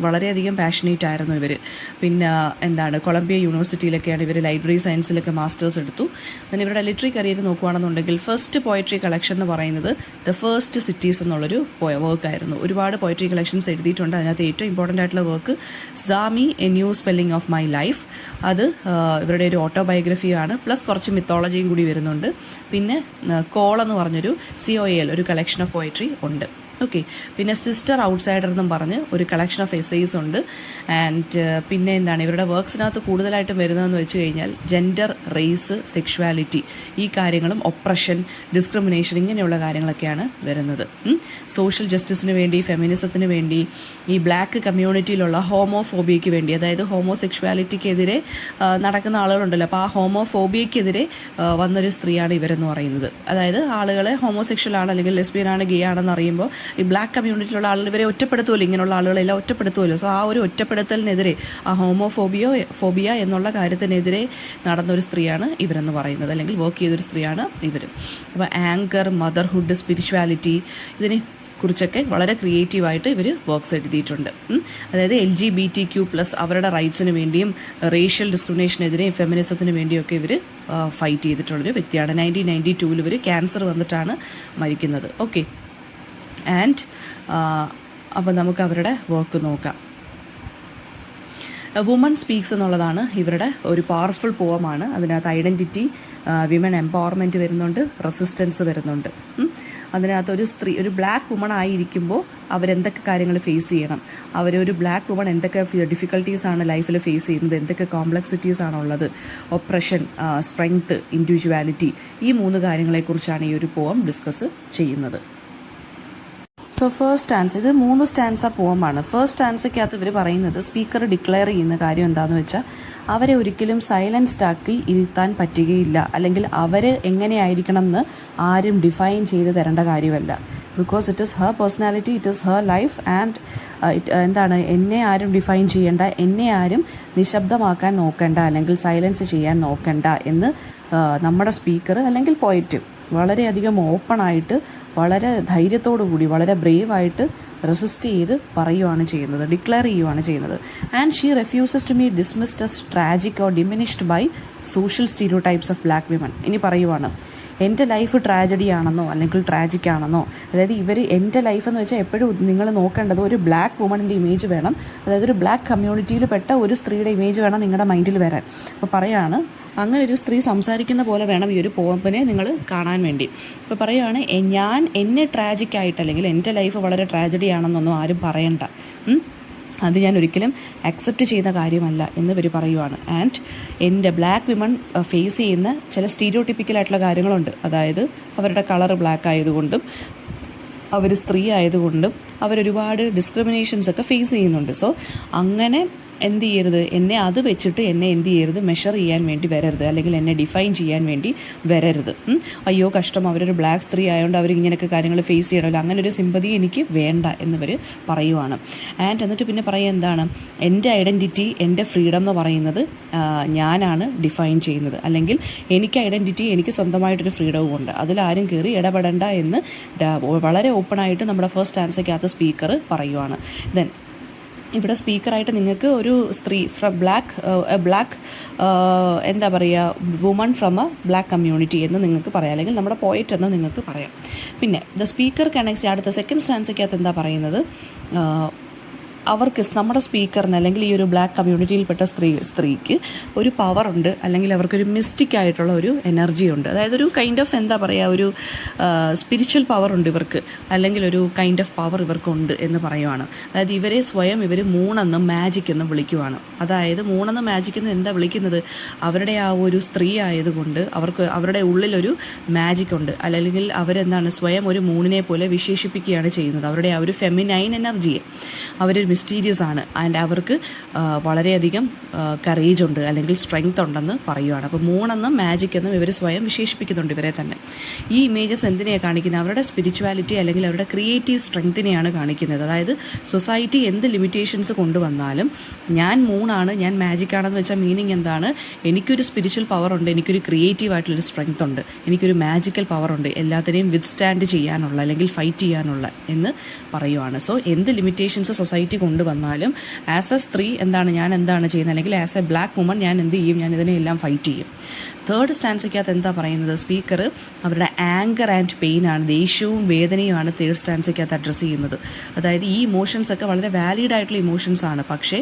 വളരെയധികം പാഷനേറ്റ് ആയിരുന്നു ഇവർ. പിന്നെ എന്താണ്, കൊളംബിയ യൂണിവേഴ്സിറ്റിയിലൊക്കെയാണ് ഇവർ ലൈബ്രറി സയൻസിലൊക്കെ മാസ്റ്റേഴ്സ് എടുത്തു. പിന്നെ ഇവരുടെ ലിറ്ററി കരിയർ നോക്കുകയാണെന്നുണ്ടെങ്കിൽ ഫസ്റ്റ് പോയട്രി കളക്ഷൻ എന്ന് പറയുന്നത് ദ ഫസ്റ്റ് സിറ്റീസ് എന്നുള്ളൊരു വർക്കായിരുന്നു. ഒരുപാട് പോയട്രി കളക്ഷൻസ് എഴുതിയിട്ടുണ്ട്. അതിനകത്ത് ഏറ്റവും ഇമ്പോർട്ടൻ്റ് ആയിട്ടുള്ള work Zami a new spelling of my life, അത് ഇവരുടെ ഒരു ഓട്ടോബയോഗ്രഫിയാണ്, പ്ലസ് കുറച്ച് മിത്തോളജിയും കൂടി വരുന്നുണ്ട്. പിന്നെ കോൾ എന്ന് പറഞ്ഞൊരു COAL ഒരു കളക്ഷൻ ഓഫ് പോയട്രി ഉണ്ട്. ഓക്കെ, പിന്നെ സിസ്റ്റർ ഔട്ട്സൈഡർ എന്നും പറഞ്ഞ് ഒരു കളക്ഷൻ ഓഫ് എസ്സേസ് ഉണ്ട്. ആൻഡ് പിന്നെ എന്താണ് ഇവരുടെ വർക്ക്സിനകത്ത് കൂടുതലായിട്ടും വരുന്നതെന്ന് വെച്ച് കഴിഞ്ഞാൽ ജെൻഡർ, റേസ്, സെക്ഷുവാലിറ്റി, ഈ കാര്യങ്ങളും ഒപ്രഷൻ, ഡിസ്ക്രിമിനേഷൻ, ഇങ്ങനെയുള്ള കാര്യങ്ങളൊക്കെയാണ് വരുന്നത്. സോഷ്യൽ ജസ്റ്റിസിന് വേണ്ടി, ഫെമിനിസത്തിന് വേണ്ടി, ഈ ബ്ലാക്ക് കമ്മ്യൂണിറ്റിയിലുള്ള ഹോമോഫോബിയയ്ക്ക് വേണ്ടി, അതായത് ഹോമോസെക്ഷുവാലിറ്റിക്കെതിരെ നടക്കുന്ന ആളുകളുണ്ടല്ലോ, അപ്പോൾ ആ ഹോമോഫോബിയയ്ക്കെതിരെ വന്നൊരു സ്ത്രീയാണ് ഇവരെന്ന് പറയുന്നത്. അതായത് ആളുകളെ ഹോമോസെക്ഷൽ ആണ് അല്ലെങ്കിൽ ലെസ്ബിയൻ ആണ്, ഗേ ആണെന്ന് അറിയുമ്പോൾ ഈ ബ്ലാക്ക് കമ്മ്യൂണിറ്റിയിലുള്ള ആളുകൾ ഇവരെ ഒറ്റപ്പെടുത്തുമല്ലോ, ഇങ്ങനെയുള്ള ആളുകളെല്ലാം ഒറ്റപ്പെടുത്തുമല്ലോ. സോ ആ ഒരു ഒറ്റപ്പെടുത്തലിനെതിരെ, ആ ഫോബിയ എന്നുള്ള കാര്യത്തിനെതിരെ നടന്നൊരു സ്ത്രീയാണ് ഇവരെന്ന് പറയുന്നത്, അല്ലെങ്കിൽ വർക്ക് ചെയ്തൊരു സ്ത്രീയാണ് ഇവർ. അപ്പോൾ ആങ്കർ, മദർഹുഡ്, സ്പിരിച്വാലിറ്റി, ഇതിനെ കുറിച്ചൊക്കെ വളരെ ക്രിയേറ്റീവായിട്ട് ഇവർ വർക്ക്സ് എഴുതിയിട്ടുണ്ട്. അതായത് LGBTQ+ അവരുടെ റൈറ്റ്സിന് വേണ്ടിയും റേഷ്യൽ ഡിസ്ക്രിമിനേഷനെതിരെയും ഫെമിനിസത്തിന് വേണ്ടിയൊക്കെ ഇവർ ഫൈറ്റ് ചെയ്തിട്ടുള്ളൊരു വ്യക്തിയാണ്. 1992 ഇവർ ക്യാൻസർ വന്നിട്ടാണ് മരിക്കുന്നത്. ഓക്കെ, ആൻഡ് അപ്പോൾ നമുക്ക് അവരുടെ വർക്ക് നോക്കാം. വുമൺ സ്പീക്സ് എന്നുള്ളതാണ് ഇവരുടെ ഒരു പവർഫുൾ പോവമാണ്. അതിനകത്ത് ഐഡൻറ്റിറ്റി, വിമൻ എംപവർമെൻറ്റ് വരുന്നുണ്ട്, റെസിസ്റ്റൻസ് വരുന്നുണ്ട്. അതിനകത്ത് ഒരു സ്ത്രീ, ഒരു ബ്ലാക്ക് വുമൺ ആയിരിക്കുമ്പോൾ അവരെന്തൊക്കെ കാര്യങ്ങൾ ഫേസ് ചെയ്യണം, അവരൊരു ബ്ലാക്ക് വുമൺ എന്തൊക്കെ ഡിഫിക്കൽട്ടീസാണ് ലൈഫിൽ ഫേസ് ചെയ്യുന്നത്, എന്തൊക്കെ കോംപ്ലക്സിറ്റീസ് ആണുള്ളത്, ഒപ്രഷൻ, സ്ട്രെങ്ത്, ഇൻഡിവിജ്വാലിറ്റി, ഈ 3 കാര്യങ്ങളെക്കുറിച്ചാണ് ഈ ഒരു പോം ഡിസ്കസ് ചെയ്യുന്നത്. സോ ഫസ്റ്റ് സ്റ്റാൻസ്, ഇത് 3 സ്റ്റാൻസ പോമാണ്. ഫസ്റ്റ് സ്റ്റാൻസയ്ക്കകത്ത് ഇവർ പറയുന്നത്, സ്പീക്കർ ഡിക്ലെയർ ചെയ്യുന്ന കാര്യം എന്താണെന്ന് വെച്ചാൽ അവരെ ഒരിക്കലും സൈലൻസ്ഡ് ആക്കി ഇരുത്താൻ പറ്റുകയില്ല, അല്ലെങ്കിൽ അവർ എങ്ങനെയായിരിക്കണം എന്ന് ആരും ഡിഫൈൻ ചെയ്ത് തരേണ്ട കാര്യമല്ല. Because it is Har personality, it is her life, and എന്താണ്, എന്നെ ആരും ഡിഫൈൻ ചെയ്യേണ്ട, എന്നെ ആരും നിശബ്ദമാക്കാൻ നോക്കണ്ട, അല്ലെങ്കിൽ സൈലൻസ് ചെയ്യാൻ നോക്കണ്ട എന്ന് നമ്മുടെ സ്പീക്കർ അല്ലെങ്കിൽ പോയറ്റ് വളരെയധികം ഓപ്പണായിട്ട്, വളരെ ധൈര്യത്തോടു കൂടി, വളരെ ബ്രേവായിട്ട് റെസിസ്റ്റ് ചെയ്ത് പറയുകയാണ് ചെയ്യുന്നത്, ഡിക്ലെയർ ചെയ്യുകയാണ് ചെയ്യുന്നത്. And she refuses to be dismissed as tragic or diminished by social stereotypes of black women. ഇനി പറയുവാണ്, എൻ്റെ ലൈഫ് ട്രാജഡി ആണെന്നോ അല്ലെങ്കിൽ ട്രാജിക് ആണെന്നോ, അതായത് ഇവർ എൻ്റെ ലൈഫ് എന്ന് വെച്ചാൽ എപ്പോഴും നിങ്ങൾ നോക്കേണ്ടത് ഒരു ബ്ലാക്ക് വുമണിൻ്റെ ഇമേജ് വേണം, അതായത് ഒരു ബ്ലാക്ക് കമ്മ്യൂണിറ്റിയിൽ പെട്ട ഒരു സ്ത്രീയുടെ ഇമേജ് വേണം നിങ്ങളുടെ മൈൻഡിൽ വരാൻ. അപ്പോൾ പറയാണ്, അങ്ങനെ ഒരു സ്ത്രീ സംസാരിക്കുന്ന പോലെ വേണം ഈ ഒരു പോപ്പിനെ നിങ്ങൾ കാണാൻ വേണ്ടി. ഇപ്പോൾ പറയുകയാണ്, എന്നെ ട്രാജിക് ആയിട്ട്, അല്ലെങ്കിൽ എൻ്റെ ലൈഫ് വളരെ ട്രാജഡി ആണെന്നൊന്നും ആരും പറയണ്ട, അത് ഞാൻ ഒരിക്കലും അക്സെപ്റ്റ് ചെയ്യുന്ന കാര്യമല്ല എന്ന് ഇവർ പറയുവാണ്. ആൻഡ് എൻ്റെ ബ്ലാക്ക് വിമൺ ഫേസ് ചെയ്യുന്ന ചില സ്റ്റീരിയോടിപ്പിക്കലായിട്ടുള്ള കാര്യങ്ങളുണ്ട്, അതായത് അവരുടെ കളർ ബ്ലാക്ക് ആയതുകൊണ്ടും അവർ സ്ത്രീ ആയതുകൊണ്ടും അവരൊരുപാട് ഡിസ്ക്രിമിനേഷൻസൊക്കെ ഫേസ് ചെയ്യുന്നുണ്ട്. സോ അങ്ങനെ എന്ത് ചെയ്യരുത്, എന്നെ അത് വെച്ചിട്ട് എന്നെ എന്ത് ചെയ്യരുത്, മെഷർ ചെയ്യാൻ വേണ്ടി വരരുത്, അല്ലെങ്കിൽ എന്നെ ഡിഫൈൻ ചെയ്യാൻ വേണ്ടി വരരുത്. അയ്യോ കഷ്ടം, അവരൊരു ബ്ലാക്ക് സ്ത്രീ ആയതുകൊണ്ട് അവർ ഇങ്ങനെയൊക്കെ കാര്യങ്ങൾ ഫേസ് ചെയ്യണമല്ലോ, അങ്ങനെ ഒരു സിമ്പതി എനിക്ക് വേണ്ട എന്നിവർ പറയുവാണ്. ആൻഡ് എന്നിട്ട് പിന്നെ പറയുക എന്താണ്, എൻ്റെ ഐഡൻറ്റിറ്റി, എൻ്റെ ഫ്രീഡം എന്ന് പറയുന്നത് ഞാനാണ് ഡിഫൈൻ ചെയ്യുന്നത്, അല്ലെങ്കിൽ എനിക്ക് ഐഡൻറ്റിറ്റി, എനിക്ക് സ്വന്തമായിട്ടൊരു ഫ്രീഡവും ഉണ്ട്, അതിലാരും കയറി ഇടപെടേണ്ട എന്ന് വളരെ ഓപ്പണായിട്ട് നമ്മുടെ ഫസ്റ്റ് ആൻസർക്കകത്ത് സ്പീക്കർ പറയുവാണ്. ദെൻ ഇവിടെ സ്പീക്കറായിട്ട് നിങ്ങൾക്ക് ഒരു സ്ത്രീ ഫ്രം ബ്ലാക്ക് എന്താ പറയുക, woman from A black community എന്ന് നിങ്ങൾക്ക് പറയാം, അല്ലെങ്കിൽ നമ്മുടെ പോയറ്റ് എന്ന് നിങ്ങൾക്ക് പറയാം. പിന്നെ ദ സ്പീക്കർ കണക്ട്സ്, അടുത്ത സെക്കൻഡ് സ്റ്റാൻസയ്ക്കകത്ത് എന്താ പറയുന്നത്, അവർക്ക് നമ്മുടെ സ്പീക്കറിന് അല്ലെങ്കിൽ ഈ ഒരു ബ്ലാക്ക് കമ്മ്യൂണിറ്റിയിൽപ്പെട്ട സ്ത്രീക്ക് ഒരു പവറുണ്ട്, അല്ലെങ്കിൽ അവർക്കൊരു മിസ്റ്റിക് ആയിട്ടുള്ള ഒരു എനർജി ഉണ്ട്. അതായത് ഒരു കൈൻഡ് ഓഫ് എന്താ പറയുക, ഒരു സ്പിരിച്വൽ പവർ ഉണ്ട് ഇവർക്ക്, അല്ലെങ്കിൽ ഒരു കൈൻഡ് ഓഫ് പവർ ഇവർക്കുണ്ട് എന്ന് പറയുവാണ്. അതായത് ഇവരെ സ്വയം ഇവർ മൂണെന്നും മാജിക് എന്നും വിളിക്കുവാണ്. അതായത് മൂണെന്നും മാജിക് എന്നും എന്താ വിളിക്കുന്നത്, അവരുടെ ആ ഒരു സ്ത്രീ ആയതുകൊണ്ട് അവരുടെ ഉള്ളിലൊരു മാജിക് ഉണ്ട്, അല്ലെങ്കിൽ അവരെന്താണ് സ്വയം ഒരു മൂണിനെ പോലെ വിശേഷിപ്പിക്കുകയാണ് ചെയ്യുന്നത്. അവരുടെ ആ ഒരു ഫെമിനൈൻ എനർജിയെ അവരൊരു മിസ്റ്റീരിയസ് ആണ്, ആൻഡ് അവർക്ക് വളരെയധികം കറേജ് ഉണ്ട്, അല്ലെങ്കിൽ സ്ട്രെങ്ത് ഉണ്ടെന്ന് പറയുവാണ്. അപ്പോൾ മൂണെന്നും മാജിക് എന്നും ഇവർ സ്വയം വിശേഷിപ്പിക്കുന്നുണ്ട് ഇവരെ തന്നെ. ഈ ഇമേജസ് എന്തിനെയാണ് കാണിക്കുന്നത്, അവരുടെ സ്പിരിച്വാലിറ്റി അല്ലെങ്കിൽ അവരുടെ ക്രിയേറ്റീവ് സ്ട്രെങ്ത്തിനെയാണ് കാണിക്കുന്നത്. അതായത് സൊസൈറ്റി എന്ത് ലിമിറ്റേഷൻസ് കൊണ്ടുവന്നാലും ഞാൻ മൂണാണ്, ഞാൻ മാജിക് ആണെന്ന് വെച്ചാൽ മീനിങ് എന്താണ്, എനിക്കൊരു സ്പിരിച്വൽ പവർ ഉണ്ട്, എനിക്കൊരു ക്രിയേറ്റീവ് ആയിട്ടുള്ളൊരു സ്ട്രെങ്ത് ഉണ്ട്, എനിക്കൊരു മാജിക്കൽ പവർ ഉണ്ട്, എല്ലാത്തിനെയും വിത്ത്സ്റ്റാൻഡ് ചെയ്യാനുള്ള അല്ലെങ്കിൽ ഫൈറ്റ് ചെയ്യാനുള്ള എന്ന് പറയുവാണ്. സോ എന്ത് ലിമിറ്റേഷൻസ് സൊസൈറ്റി കൊണ്ടുവന്നാലും ആസ് എ സ്ത്രീ ഞാൻ എന്താണ് ചെയ്യുന്നത്, അല്ലെങ്കിൽ ആസ് എ ബ്ലാക്ക് വുമൺ ഞാൻ എന്ത് ചെയ്യും, ഞാൻ ഇതിനെല്ലാം ഫൈറ്റ് ചെയ്യും. തേർഡ് സ്റ്റാൻസയ്ക്കകത്ത് എന്താ പറയുന്നത്, സ്പീക്കർ അവരുടെ ആങ്കർ ആൻഡ് പെയിൻ ആണ്, ദേഷ്യവും വേദനയുമാണ് തേർഡ് സ്റ്റാൻസയ്ക്കകത്ത് അഡ്രസ്സ് ചെയ്യുന്നത്. അതായത് ഈ ഇമോഷൻസ് ഒക്കെ വളരെ വാലിഡ് ആയിട്ടുള്ള ഇമോഷൻസ് ആണ്, പക്ഷേ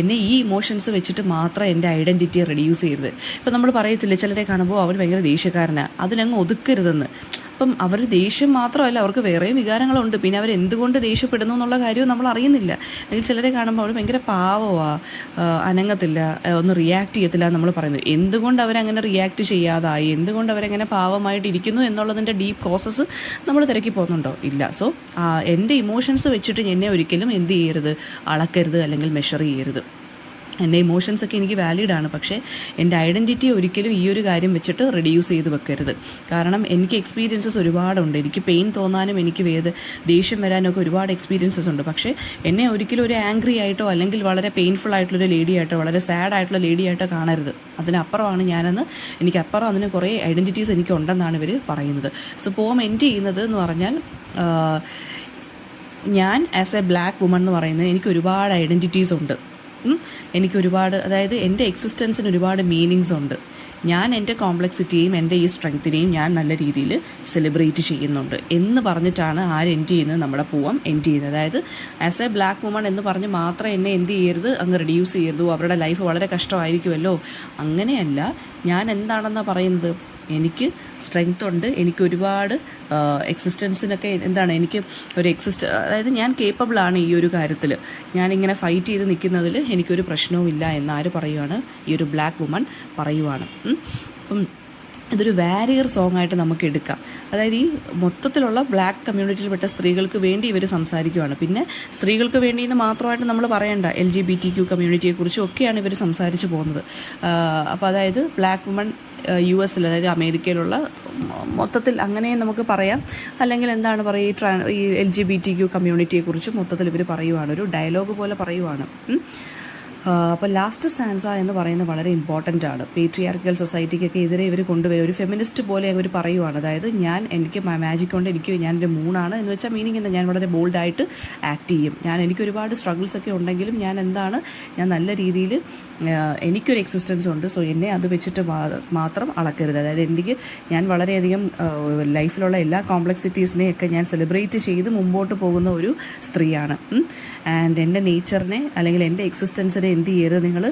എന്നെ ഈ ഇമോഷൻസ് വെച്ചിട്ട് മാത്രം എൻ്റെ ഐഡൻറ്റിറ്റിയെ റെഡ്യൂസ് ചെയ്യരുത്. ഇപ്പം നമ്മൾ പറയത്തില്ലേ, ചിലരെ കാണുമ്പോൾ അവർ ഭയങ്കര ദേഷ്യക്കാരനാണ്, അതിനങ്ങ് ഒതുക്കരുതെന്ന്. അപ്പം അവർ ദേഷ്യം മാത്രമല്ല, അവർക്ക് വേറെയും വികാരങ്ങളുണ്ട്. പിന്നെ അവർ എന്തുകൊണ്ട് ദേഷ്യപ്പെടുന്നു എന്നുള്ള കാര്യവും നമ്മൾ അറിയുന്നില്ല. അല്ലെങ്കിൽ ചിലരെ കാണുമ്പോൾ അവർ ഭയങ്കര പാവമാണ്, അനങ്ങത്തില്ല, ഒന്നും റിയാക്ട് ചെയ്യത്തില്ല. നമ്മൾ പറയുന്നു എന്തുകൊണ്ട് അവരങ്ങനെ റിയാക്ട് ചെയ്യാതായി, എന്തുകൊണ്ട് അവരങ്ങനെ പാവമായിട്ട് ഇരിക്കുന്നു എന്നുള്ളതിൻ്റെ ഡീപ്പ് കോസസ് നമ്മൾ തിരക്കി പോകുന്നുണ്ടോ? ഇല്ല. സോ എൻ്റെ ഇമോഷൻസ് വെച്ചിട്ട് എന്നെ ഒരിക്കലും എന്ത് ചെയ്യരുത്, അളക്കരുത് അല്ലെങ്കിൽ മെഷർ ചെയ്യരുത്. എൻ്റെ ഇമോഷൻസൊക്കെ എനിക്ക് വാലിഡാണ്, പക്ഷേ എൻ്റെ ഐഡൻറ്റിറ്റി ഒരിക്കലും ഈ ഒരു കാര്യം വെച്ചിട്ട് റെഡ്യൂസ് ചെയ്ത് വെക്കരുത്. കാരണം എനിക്ക് എക്സ്പീരിയൻസസ് ഒരുപാടുണ്ട്, എനിക്ക് പെയിൻ തോന്നാനും എനിക്ക് ദേഷ്യം വരാനൊക്കെ ഒരുപാട് എക്സ്പീരിയൻസസ് ഉണ്ട്. പക്ഷേ എന്നെ ഒരിക്കലും ഒരു ആംഗ്രി ആയിട്ടോ അല്ലെങ്കിൽ വളരെ പെയിൻഫുൾ ആയിട്ടുള്ളൊരു ലേഡി ആയിട്ടോ വളരെ സാഡ് ആയിട്ടുള്ള ലേഡി ആയിട്ടോ കാണരുത്. അതിനപ്പുറമാണ് ഞാനെന്ന്, എനിക്കപ്പുറം അതിന് കുറേ ഐഡൻറ്റിറ്റീസ് എനിക്കുണ്ടെന്നാണ് ഇവർ പറയുന്നത്. സോ പോം എൻഡ് ചെയ്യുന്നത് എന്ന് പറഞ്ഞാൽ, ഞാൻ ആസ് എ ബ്ലാക്ക് വുമൺ എന്ന് പറയുന്നത് എനിക്ക് ഒരുപാട് ഐഡൻറ്റിറ്റീസ് ഉണ്ട്, എനിക്കൊരുപാട്, അതായത് എൻ്റെ എക്സിസ്റ്റൻസിന് ഒരുപാട് മീനിങ്സ് ഉണ്ട്. ഞാൻ എൻ്റെ കോംപ്ലക്സിറ്റിയെയും എൻ്റെ ഈ സ്ട്രെങ്ത്തിനെയും ഞാൻ നല്ല രീതിയിൽ സെലിബ്രേറ്റ് ചെയ്യുന്നുണ്ട് എന്ന് പറഞ്ഞിട്ടാണ് എൻഡ് ചെയ്യുന്നത്, നമ്മുടെ പൂവം എൻഡ് ചെയ്യുന്നത്. അതായത് ആസ് എ ബ്ലാക്ക് വുമൺ എന്ന് പറഞ്ഞ് മാത്രം എന്നെ എന്ത് ചെയ്യരുത്, അങ്ങ് റെഡ്യൂസ് ചെയ്യരുത്, അവരുടെ ലൈഫ് വളരെ കഷ്ടമായിരിക്കുമല്ലോ, അങ്ങനെയല്ല. ഞാൻ എന്താണെന്നാണ് പറയുന്നത്, എനിക്ക് സ്ട്രെങ്ത് ഉണ്ട്, എനിക്ക് ഒരുപാട് എക്സിസ്റ്റൻസിനൊക്കെ എനിക്ക് ഒരു അതായത് ഞാൻ കേപ്പബിളാണ് ഈ ഒരു കാര്യത്തിൽ, ഞാനിങ്ങനെ ഫൈറ്റ് ചെയ്ത് നിൽക്കുന്നതിൽ എനിക്കൊരു പ്രശ്നവും ഇല്ല എന്നാര് പറയുവാണ്, ഈ ഒരു ബ്ലാക്ക് വുമൺ പറയുവാണ്. അപ്പം ഇതൊരു വാരിയർ സോങ് ആയിട്ട് നമുക്ക് എടുക്കാം. അതായത് ഈ മൊത്തത്തിലുള്ള ബ്ലാക്ക് കമ്മ്യൂണിറ്റിയിൽപ്പെട്ട സ്ത്രീകൾക്ക് വേണ്ടി ഇവർ സംസാരിക്കുകയാണ്. പിന്നെ സ്ത്രീകൾക്ക് വേണ്ടി എന്ന് മാത്രമായിട്ട് നമ്മൾ പറയണ്ട, LGBTQ കമ്മ്യൂണിറ്റിയെക്കുറിച്ചും ഒക്കെയാണ് ഇവർ സംസാരിച്ച് പോകുന്നത്. അപ്പോൾ അതായത് ബ്ലാക്ക് വുമൺ US, അതായത് അമേരിക്കയിലുള്ള മൊത്തത്തിൽ അങ്ങനെ നമുക്ക് പറയാം. അല്ലെങ്കിൽ എന്താണ് പറയുക, ഈ LGBTQ കമ്മ്യൂണിറ്റിയെക്കുറിച്ച് മൊത്തത്തിൽ ഇവർ പറയുവാണ്, ഒരു ഡയലോഗ് പോലെ പറയുവാണ്. അപ്പോൾ ലാസ്റ്റ് സ്റ്റാൻസ എന്ന് പറയുന്നത് വളരെ ഇമ്പോർട്ടൻ്റ് ആണ്. പേട്രിയാർക്കൽ സൊസൈറ്റിക്കൊക്കെ എതിരെ ഇവർ കൊണ്ടുവരും, ഒരു ഫെമിനിസ്റ്റ് പോലെ അവർ പറയുവാണ്. അതായത് എനിക്ക് മാജിക് കൊണ്ട് ഞാൻ എൻ്റെ മൂണാണ് എന്ന് വെച്ചാൽ മീനിങ് എന്താ, ഞാൻ വളരെ ബോൾഡായിട്ട് ആക്ട് ചെയ്യും, എനിക്ക് ഒരുപാട് സ്ട്രഗിൾസ് ഒക്കെ ഉണ്ടെങ്കിലും ഞാൻ നല്ല രീതിയിൽ എനിക്കൊരു എക്സിസ്റ്റൻസ് ഉണ്ട്. സോ എന്നെ അത് വെച്ചിട്ട് മാത്രം അളക്കരുത്. അതായത് ഞാൻ വളരെയധികം ലൈഫിലുള്ള എല്ലാ കോംപ്ലക്സിറ്റീസിനെയൊക്കെ ഞാൻ സെലിബ്രേറ്റ് ചെയ്ത് മുമ്പോട്ട് പോകുന്ന ഒരു സ്ത്രീയാണ്. ആൻഡ് എൻ്റെ നേച്ചറിനെ അല്ലെങ്കിൽ എൻ്റെ എക്സിസ്റ്റൻസിനെ എന്ത് ചെയ്യരുത്, നിങ്ങൾ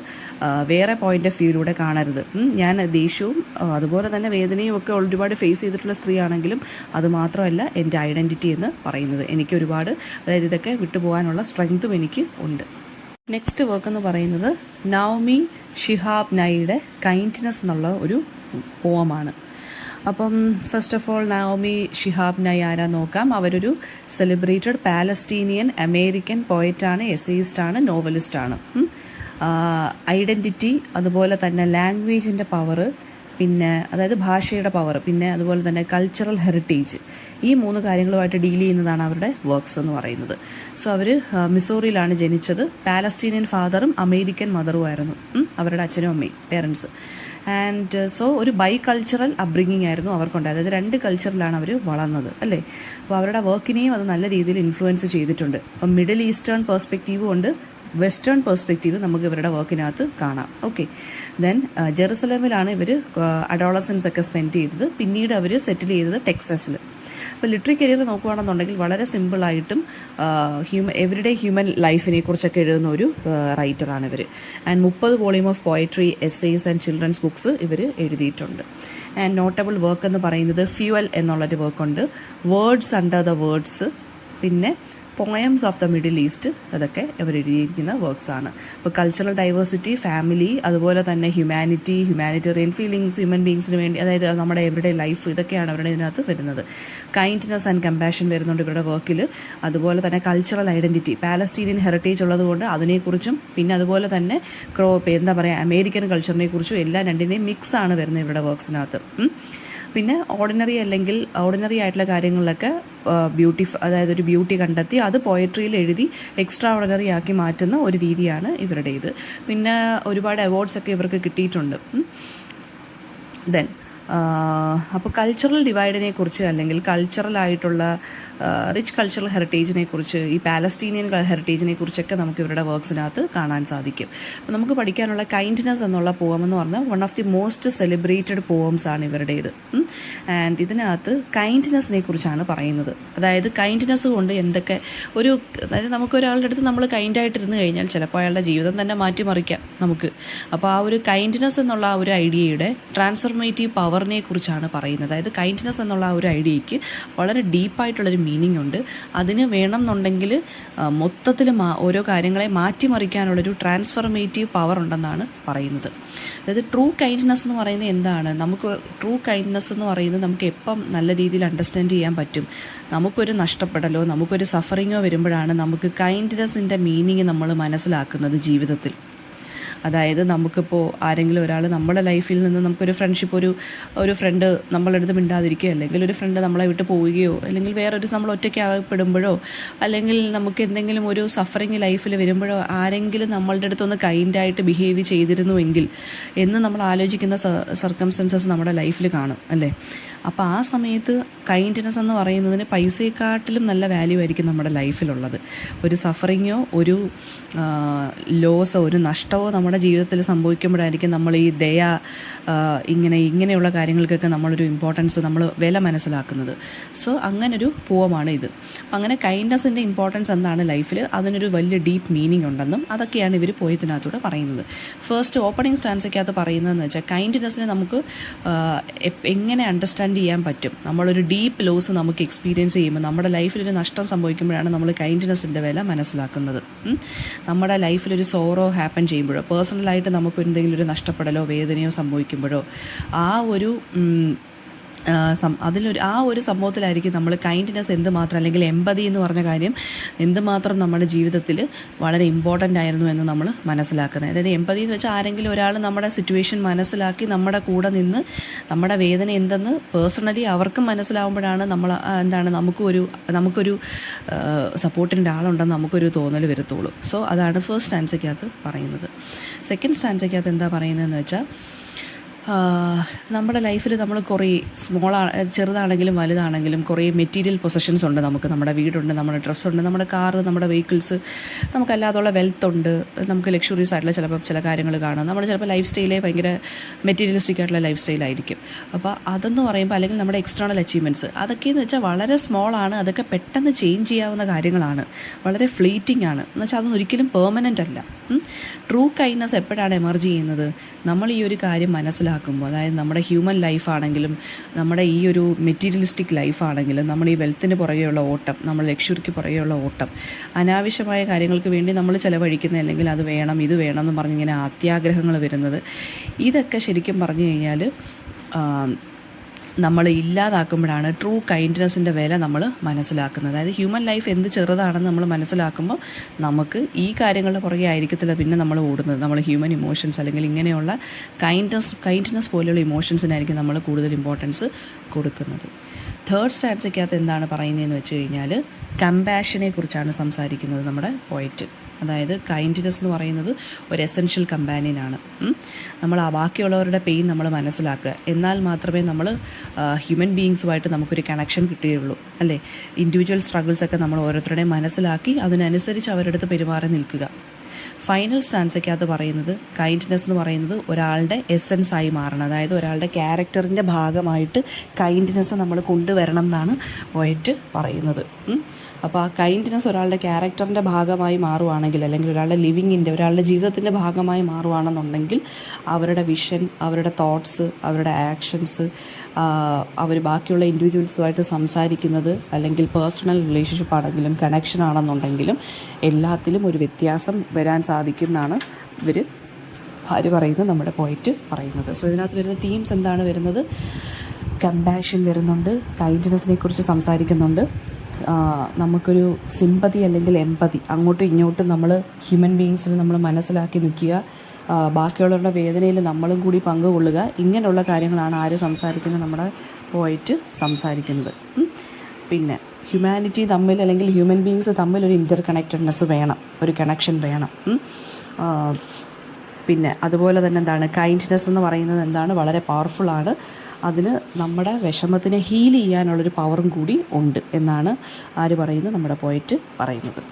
വേറെ പോയിൻ്റ് ഓഫ് വ്യൂയിലൂടെ കാണരുത്. ഞാൻ ദേഷ്യവും അതുപോലെ തന്നെ വേദനയും ഒക്കെ ഒരുപാട് ഫേസ് ചെയ്തിട്ടുള്ള സ്ത്രീയാണെങ്കിലും അത് മാത്രമല്ല എൻ്റെ ഐഡൻറ്റിറ്റി എന്ന് പറയുന്നത്. എനിക്കൊരുപാട്, അതായത് ഇതൊക്കെ വിട്ടുപോകാനുള്ള സ്ട്രെങ്ത്തും എനിക്ക് ഉണ്ട്. നെക്സ്റ്റ് വർക്ക് എന്ന് പറയുന്നത് നവോമി ഷിഹാബ് നൈയുടെ കൈൻഡ്നെസ് എന്നുള്ള ഒരു പോമാണ്. അപ്പം first of all Naomi Shihab Nye ആരാ നോക്കാം. അവരൊരു സെലിബ്രേറ്റഡ് പാലസ്റ്റീനിയൻ അമേരിക്കൻ പോയറ്റാണ്, എസ്സേയിസ്റ്റാണ്, നോവലിസ്റ്റാണ്. ഐഡൻറ്റിറ്റി, അതുപോലെ തന്നെ ലാംഗ്വേജിൻ്റെ പവറ്, പിന്നെ അതായത് ഭാഷയുടെ പവർ, പിന്നെ അതുപോലെ തന്നെ കൾച്ചറൽ ഹെറിറ്റേജ്, ഈ 3 കാര്യങ്ങളുമായിട്ട് ഡീൽ ചെയ്യുന്നതാണ് അവരുടെ വർക്ക്സ് എന്ന് പറയുന്നത്. സോ അവർ മിസോറിയിലാണ് ജനിച്ചത്. പാലസ്റ്റീനിയൻ ഫാദറും അമേരിക്കൻ മദറുമായിരുന്നു അവരുടെ അച്ഛനും അമ്മയും, പേരൻസ്. ആൻഡ് സോ ഒരു ബൈ കൾച്ചറൽ അപ്ബ്രിങ്ങിങ് ആയിരുന്നു അവർക്കുണ്ടായത്. അതായത് 2 കൾച്ചറിലാണ് അവർ വളർന്നത്, അല്ലേ? അപ്പോൾ അവരുടെ വർക്കിനെയും അത് നല്ല രീതിയിൽ ഇൻഫ്ലുവൻസ് ചെയ്തിട്ടുണ്ട്. അപ്പം മിഡിൽ ഈസ്റ്റേൺ പെർസ്പെക്റ്റീവും ഉണ്ട്, വെസ്റ്റേൺ പെർസ്പെക്റ്റീവ് നമുക്ക് ഇവരുടെ വർക്കിനകത്ത് കാണാം. ഓക്കെ, ദെൻ ജെറുസലേമിലാണ് ഇവർ അഡോളസൻസ് ഒക്കെ സ്പെൻഡ് ചെയ്തത്. പിന്നീട് അവർ സെറ്റിൽ ചെയ്തത് ടെക്സസിൽ. അപ്പോൾ ലിറ്ററി കരിയർ നോക്കുകയാണെന്നുണ്ടെങ്കിൽ വളരെ സിമ്പിളായിട്ടും എവരിഡേ ഹ്യൂമൻ ലൈഫിനെ കുറിച്ചൊക്കെ എഴുതുന്ന ഒരു റൈറ്ററാണ് ഇവർ. And 30 volume of poetry, essays and children's books ഇവർ എഴുതിയിട്ടുണ്ട്. ആൻഡ് നോട്ടബിൾ വർക്ക് എന്ന് പറയുന്നത് ഫ്യൂവൽ എന്നുള്ളൊരു വർക്കുണ്ട്, വേർഡ്സ് അണ്ടർ ദ വേർഡ്സ്, പിന്നെ poems of the middle east, അതൊക്കെ ഇവർ എഴുതിയിരിക്കുന്ന വർക്ക്സാണ്. അപ്പോൾ കൾച്ചറൽ ഡൈവേഴ്സിറ്റി, ഫാമിലി, അതുപോലെ തന്നെ ഹ്യൂമാനിറ്റേറിയൻ ഫീലിങ്സ്, ഹ്യൂമൻ ബീങ്സിന് വേണ്ടി, അതായത് നമ്മുടെ എവരിഡേ ലൈഫ്, ഇതൊക്കെയാണ് അവരുടെ ഇതിനകത്ത് വരുന്നത്. കൈൻഡ്നെസ് ആൻഡ് കമ്പാഷൻ വരുന്നുണ്ട് ഇവരുടെ വർക്കിൽ. അതുപോലെ തന്നെ കൾച്ചറൽ ഐഡൻറ്റിറ്റി, പാലസ്റ്റീനിയൻ ഹെറിറ്റേജ് ഉള്ളതുകൊണ്ട് അതിനെക്കുറിച്ചും, പിന്നെ അതുപോലെ തന്നെ അമേരിക്കൻ കൾച്ചറിനെ കുറിച്ചും എല്ലാം രണ്ടിൻ്റെയും മിക്സാണ് വരുന്നത് ഇവരുടെ വർക്ക്സിനകത്ത്. പിന്നെ ഓർഡിനറി ആയിട്ടുള്ള കാര്യങ്ങളിലൊക്കെ അതായത് ഒരു ബ്യൂട്ടി കണ്ടെത്തി അത് പോയട്രിയിൽ എഴുതി എക്സ്ട്രാ ഓർഡിനറി ആക്കി മാറ്റുന്ന ഒരു രീതിയാണ് ഇവരുടേത്. പിന്നെ ഒരുപാട് അവാർഡ്സൊക്കെ ഇവർക്ക് കിട്ടിയിട്ടുണ്ട്. ദെൻ അപ്പോൾ കൾച്ചറൽ ഡിവൈഡിനെ കുറിച്ച്, അല്ലെങ്കിൽ കൾച്ചറലായിട്ടുള്ള റിച്ച് കൾച്ചറൽ ഹെറിറ്റേജിനെ കുറിച്ച്, ഈ പാലസ്റ്റീനിയൻ ഹെറിറ്റേജിനെ കുറിച്ചൊക്കെ നമുക്ക് ഇവരുടെ വർക്ക്സിനകത്ത് കാണാൻ സാധിക്കും. അപ്പോൾ നമുക്ക് പഠിക്കാനുള്ള കൈൻഡ്നെസ് എന്നുള്ള പോയം എന്ന് പറഞ്ഞാൽ one of the most celebrated poems ആണ് ഇവരുടേത്. ആൻഡ് ഇതിനകത്ത് കൈൻഡ്നെസ്സിനെ കുറിച്ചാണ് പറയുന്നത്. അതായത് കൈൻഡ്നെസ് കൊണ്ട് എന്തൊക്കെ അതായത് നമുക്കൊരാളുടെ അടുത്ത് നമ്മൾ കൈൻഡായിട്ടിരുന്ന് കഴിഞ്ഞാൽ ചിലപ്പോൾ അയാളുടെ ജീവിതം തന്നെ മാറ്റിമറിക്കാം നമുക്ക്. അപ്പോൾ ആ ഒരു കൈൻഡ്നെസ് എന്നുള്ള ആ ഒരു ഐഡിയയുടെ ട്രാൻസ്ഫോർമേറ്റീവ് പവറിനെ കുറിച്ചാണ് പറയുന്നത്. അതായത് കൈൻഡ്നെസ് എന്നുള്ള ആ ഒരു ഐഡിയയ്ക്ക് വളരെ ഡീപ്പായിട്ടുള്ളൊരു മീനിങ് ഉണ്ട്. അതിന് വേണം എന്നുണ്ടെങ്കിൽ മൊത്തത്തിൽ ഓരോ കാര്യങ്ങളെ മാറ്റിമറിക്കാനുള്ളൊരു ട്രാൻസ്ഫോർമേറ്റീവ് പവർ ഉണ്ടെന്നാണ് പറയുന്നത്. അതായത് ട്രൂ കൈൻഡ്നെസ് എന്ന് പറയുന്നത് എന്താണ്? ട്രൂ കൈൻഡ്നെസ് എന്ന് പറയുന്നത് നമുക്ക് എപ്പം നല്ല രീതിയിൽ അണ്ടർസ്റ്റാൻഡ് ചെയ്യാൻ പറ്റും. നമുക്കൊരു നഷ്ടപ്പെടലോ നമുക്കൊരു സഫറിങ്ങോ വരുമ്പോഴാണ് നമുക്ക് കൈൻഡ്നെസ്സിൻ്റെ മീനിങ് നമ്മൾ മനസ്സിലാക്കുന്നത് ജീവിതത്തിൽ. അതായത് നമുക്കിപ്പോൾ ആരെങ്കിലും ഒരാൾ നമ്മുടെ ലൈഫിൽ നിന്ന് നമുക്കൊരു ഫ്രണ്ട്ഷിപ്പ്, ഒരു ഫ്രണ്ട് നമ്മളുടെ അടുത്ത് മിണ്ടാതിരിക്കുകയോ, അല്ലെങ്കിൽ ഒരു ഫ്രണ്ട് നമ്മളെ വിട്ട് പോവുകയോ, അല്ലെങ്കിൽ വേറൊരു നമ്മൾ ഒറ്റയ്ക്കാകപ്പെടുമ്പോഴോ, അല്ലെങ്കിൽ നമുക്ക് എന്തെങ്കിലും ഒരു സഫറിങ് ലൈഫിൽ വരുമ്പോഴോ ആരെങ്കിലും നമ്മളുടെ അടുത്തൊന്ന് കൈൻഡായിട്ട് ബിഹേവ് ചെയ്തിരുന്നുവെങ്കിൽ എന്ന് നമ്മൾ ആലോചിക്കുന്ന സർക്കംസ്റ്റൻസസ് നമ്മുടെ ലൈഫിൽ കാണും അല്ലേ. അപ്പോൾ ആ സമയത്ത് കൈൻഡ്നെസ് എന്ന് പറയുന്നതിന് പൈസയെക്കാട്ടിലും നല്ല വാല്യൂ ആയിരിക്കും നമ്മുടെ ലൈഫിലുള്ളത്. ഒരു സഫറിങ്ങോ ഒരു ലോസോ ഒരു നഷ്ടമോ നമ്മുടെ ജീവിതത്തിൽ സംഭവിക്കുമ്പോഴായിരിക്കും നമ്മൾ ഈ ഇങ്ങനെയുള്ള കാര്യങ്ങൾക്കൊക്കെ നമ്മളൊരു ഇമ്പോർട്ടൻസ്, നമ്മൾ വില മനസ്സിലാക്കുന്നത്. സോ അങ്ങനൊരു പോവമാണ് ഇത്. അങ്ങനെ കൈൻഡ്നെസ്സിൻ്റെ ഇമ്പോർട്ടൻസ് എന്താണ് ലൈഫിൽ, അതിനൊരു വലിയ ഡീപ്പ് മീനിങ് ഉണ്ടെന്നും അതൊക്കെയാണ് ഇവർ പോയതിനകത്തൂടെ പറയുന്നത്. ഫസ്റ്റ് ഓപ്പണിംഗ് സ്റ്റാൻസയ്ക്കകത്ത് പറയുന്നതെന്ന് വെച്ചാൽ കൈൻഡ്നെസ്സിനെ നമുക്ക് എങ്ങനെ അണ്ടർസ്റ്റാൻഡ് ചെയ്യാൻ പറ്റും. നമ്മളൊരു ഡീപ്പ് ലോസ് നമുക്ക് എക്സ്പീരിയൻസ് ചെയ്യുമ്പോൾ, നമ്മുടെ ലൈഫിലൊരു നഷ്ടം സംഭവിക്കുമ്പോഴാണ് നമ്മൾ കൈൻഡ്നെസ്സിൻ്റെ വില മനസ്സിലാക്കുന്നത്. നമ്മുടെ ലൈഫിലൊരു സോറോ ഹാപ്പൻ ചെയ്യുമ്പോഴോ, പേഴ്സണലായിട്ട് നമുക്ക് എന്തെങ്കിലും ഒരു നഷ്ടപ്പെടലോ വേദനയോ സംഭവിക്കുമ്പോഴോ ആ ഒരു സംഭവത്തിലായിരിക്കും നമ്മൾ കൈൻഡ്നെസ് എന്തുമാത്രം, അല്ലെങ്കിൽ എമ്പതി എന്ന് പറഞ്ഞ കാര്യം എന്തുമാത്രം നമ്മുടെ ജീവിതത്തിൽ വളരെ ഇമ്പോർട്ടൻ്റ് ആയിരുന്നു എന്ന് നമ്മൾ മനസ്സിലാക്കുന്നത്. അതായത് എമ്പതി എന്ന് വെച്ചാൽ ആരെങ്കിലും ഒരാൾ നമ്മുടെ സിറ്റുവേഷൻ മനസ്സിലാക്കി നമ്മുടെ കൂടെ നിന്ന് നമ്മുടെ വേദന എന്തെന്ന് പേഴ്സണലി അവർക്കും മനസ്സിലാവുമ്പോഴാണ് നമുക്കൊരു സപ്പോർട്ടിൻ്റെ ആളുണ്ടെന്ന് നമുക്കൊരു തോന്നൽ വരത്തുള്ളൂ. സോ അതാണ് ഫസ്റ്റ് സ്റ്റാൻസയ്ക്കകത്ത് പറയുന്നത്. സെക്കൻഡ് സ്റ്റാൻസയ്ക്കകത്ത് എന്താ പറയുന്നതെന്ന് വെച്ചാൽ, നമ്മുടെ ലൈഫിൽ നമ്മൾ കുറേ ചെറുതാണെങ്കിലും വലുതാണെങ്കിലും കുറേ മെറ്റീരിയൽ പൊസഷൻസ് ഉണ്ട് നമുക്ക്. നമ്മുടെ വീടുണ്ട്, നമ്മുടെ ഡ്രസ്സുണ്ട്, നമ്മുടെ കാറ്, നമ്മുടെ വെഹിക്കിൾസ്, നമുക്കല്ലാതുള്ള വെൽത്ത് ഉണ്ട്, നമുക്ക് ലക്ഷറീസ് ആയിട്ടുള്ള ചില കാര്യങ്ങൾ കാണാം. നമ്മൾ ചിലപ്പോൾ ലൈഫ് സ്റ്റൈലേ ഭയങ്കര മെറ്റീരിയലിസ്റ്റിക് ആയിട്ടുള്ള ലൈഫ് സ്റ്റൈലായിരിക്കും. അപ്പോൾ അതെന്ന് പറയുമ്പോൾ, അല്ലെങ്കിൽ നമ്മുടെ എക്സ്റ്റേണൽ അച്ചീവ്മെൻറ്റ്സ് അതൊക്കെയെന്ന് വെച്ചാൽ വളരെ സ്മോളാണ്. അതൊക്കെ പെട്ടെന്ന് ചേഞ്ച് ചെയ്യാവുന്ന കാര്യങ്ങളാണ്, വളരെ ഫ്ലീറ്റിംഗ് ആണ്. എന്ന് വെച്ചാൽ അതൊന്നും ഒരിക്കലും പെർമനൻ്റ് അല്ല. ട്രൂ കൈൻഡ്നെസ് എപ്പോഴാണ് എമർജ് ചെയ്യുന്നത്? നമ്മൾ ഈ ഒരു കാര്യം മനസ്സിലാക്കുമ്പോൾ, അതായത് നമ്മുടെ ഹ്യൂമൻ ലൈഫാണെങ്കിലും നമ്മുടെ ഈ ഒരു മെറ്റീരിയലിസ്റ്റിക് ലൈഫാണെങ്കിലും, നമ്മൾ ഈ വെൽത്തിന് പുറകെയുള്ള ഓട്ടം, നമ്മൾ ലക്ഷറിക്ക് പുറകെയുള്ള ഓട്ടം, അനാവശ്യമായ കാര്യങ്ങൾക്ക് വേണ്ടി നമ്മൾ ചിലവഴിക്കുന്ന, അല്ലെങ്കിൽ അത് വേണം ഇത് വേണം എന്ന് പറഞ്ഞിങ്ങനെ അത്യാഗ്രഹങ്ങൾ വരുന്നത്, ഇതൊക്കെ ശരിക്കും പറഞ്ഞു കഴിഞ്ഞാൽ നമ്മൾ ഇല്ലാതാക്കുമ്പോഴാണ് ട്രൂ കൈൻഡ്നെസ്സിൻ്റെ വില നമ്മൾ മനസ്സിലാക്കുന്നത്. അതായത് ഹ്യൂമൻ ലൈഫ് എന്ത് ചെറുതാണെന്ന് നമ്മൾ മനസ്സിലാക്കുമ്പോൾ നമുക്ക് ഈ കാര്യങ്ങളുടെ പുറകെ ആയിരിക്കത്തില്ല പിന്നെ നമ്മൾ ഓടുന്നത്. നമ്മൾ ഹ്യൂമൻ ഇമോഷൻസ്, അല്ലെങ്കിൽ ഇങ്ങനെയുള്ള കൈൻഡ്നെസ് പോലെയുള്ള ഇമോഷൻസിനായിരിക്കും നമ്മൾ കൂടുതൽ ഇമ്പോർട്ടൻസ് കൊടുക്കുന്നത്. തേർഡ് സ്റ്റാൻസയ്ക്കകത്ത് എന്താണ് പറയുന്നതെന്ന് വെച്ച് കഴിഞ്ഞാൽ, കമ്പാഷനെ കുറിച്ചാണ് സംസാരിക്കുന്നത് നമ്മുടെ പോയറ്റ്. അതായത് കൈൻഡ്നെസ് എന്ന് പറയുന്നത് ഒരു എസെൻഷ്യൽ കമ്പാനിയനാണ്. നമ്മൾ ആ ബാക്കിയുള്ളവരുടെ പെയിൻ നമ്മൾ മനസ്സിലാക്കുക, എന്നാൽ മാത്രമേ നമ്മൾ ഹ്യൂമൻ ബീയിങ്സുമായിട്ട് നമുക്കൊരു കണക്ഷൻ കിട്ടുകയുള്ളൂ അല്ലേ. ഇൻഡിവിജ്വൽ സ്ട്രഗിൾസൊക്കെ നമ്മൾ ഓരോരുത്തരുടെയും മനസ്സിലാക്കി അതിനനുസരിച്ച് അവരുടെ അടുത്ത് പെരുമാറി നിൽക്കുക. ഫൈനൽ സ്റ്റാൻസയ്ക്കകത്ത് പറയുന്നത് കൈൻഡ്നെസ് എന്ന് പറയുന്നത് ഒരാളുടെ എസെൻസ് ആയി മാറണം, അതായത് ഒരാളുടെ ക്യാരക്ടറിൻ്റെ ഭാഗമായിട്ട് കൈൻഡ്നെസ് നമ്മൾ കൊണ്ടുവരണം എന്നാണ് പോയിട്ട് പറയുന്നത്. അപ്പോൾ ആ കൈൻഡ്നെസ് ഒരാളുടെ ക്യാരക്ടറിൻ്റെ ഭാഗമായി മാറുവാണെങ്കിൽ, അല്ലെങ്കിൽ ഒരാളുടെ ലിവിങ്ങിൻ്റെ, ഒരാളുടെ ജീവിതത്തിൻ്റെ ഭാഗമായി മാറുവാണെന്നുണ്ടെങ്കിൽ അവരുടെ വിഷൻ, അവരുടെ തോട്ട്സ്, അവരുടെ ആക്ഷൻസ്, അവർ ബാക്കിയുള്ള ഇൻഡിവിജ്വൽസുമായിട്ട് സംസാരിക്കുന്നത്, അല്ലെങ്കിൽ പേഴ്സണൽ റിലേഷൻഷിപ്പ് ആണെങ്കിലും കണക്ഷൻ ആണെന്നുണ്ടെങ്കിലും എല്ലാത്തിലും ഒരു വ്യത്യാസം വരാൻ സാധിക്കും എന്നാണ് ഇവർ പറയുന്നത്, നമ്മുടെ പോയിറ്റ് പറയുന്നത്. സോ ഇതിനകത്ത് വരുന്ന തീംസ് എന്താണ് വരുന്നത്? കമ്പാഷൻ വരുന്നുണ്ട്, കൈൻഡ്നെസ്സിനെ കുറിച്ച് സംസാരിക്കുന്നുണ്ട്, നമുക്കൊരു സിമ്പതി അല്ലെങ്കിൽ എമ്പതി, അങ്ങോട്ടും ഇങ്ങോട്ടും നമ്മൾ ഹ്യൂമൻ ബീയിങ്സിൽ നമ്മൾ മനസ്സിലാക്കി നിൽക്കുക, ബാക്കിയുള്ളവരുടെ വേദനയിൽ നമ്മളും കൂടി പങ്കുകൊള്ളുക, ഇങ്ങനെയുള്ള കാര്യങ്ങളാണ് ആര് സംസാരിക്കുന്നത്? നമ്മുടെ പോയിറ്റ് സംസാരിക്കുന്നത്. പിന്നെ ഹ്യൂമാനിറ്റി തമ്മിൽ, അല്ലെങ്കിൽ ഹ്യൂമൻ ബീയിങ്സ് തമ്മിൽ ഒരു ഇൻ്റർ കണക്റ്റഡ്നെസ് വേണം, ഒരു കണക്ഷൻ വേണം. പിന്നെ അതുപോലെ തന്നെ എന്താണ്, കൈൻഡ്നെസ് എന്ന് പറയുന്നത് എന്താണ്, വളരെ പവർഫുള്ളാണ്. അതിന് നമ്മുടെ വിഷമത്തിനെ ഹീൽ ചെയ്യാനുള്ളൊരു പവറും കൂടി ഉണ്ട് എന്നാണ് ആര് പറയുന്നത്? നമ്മുടെ പോയിറ്റ് പറയുന്നത്.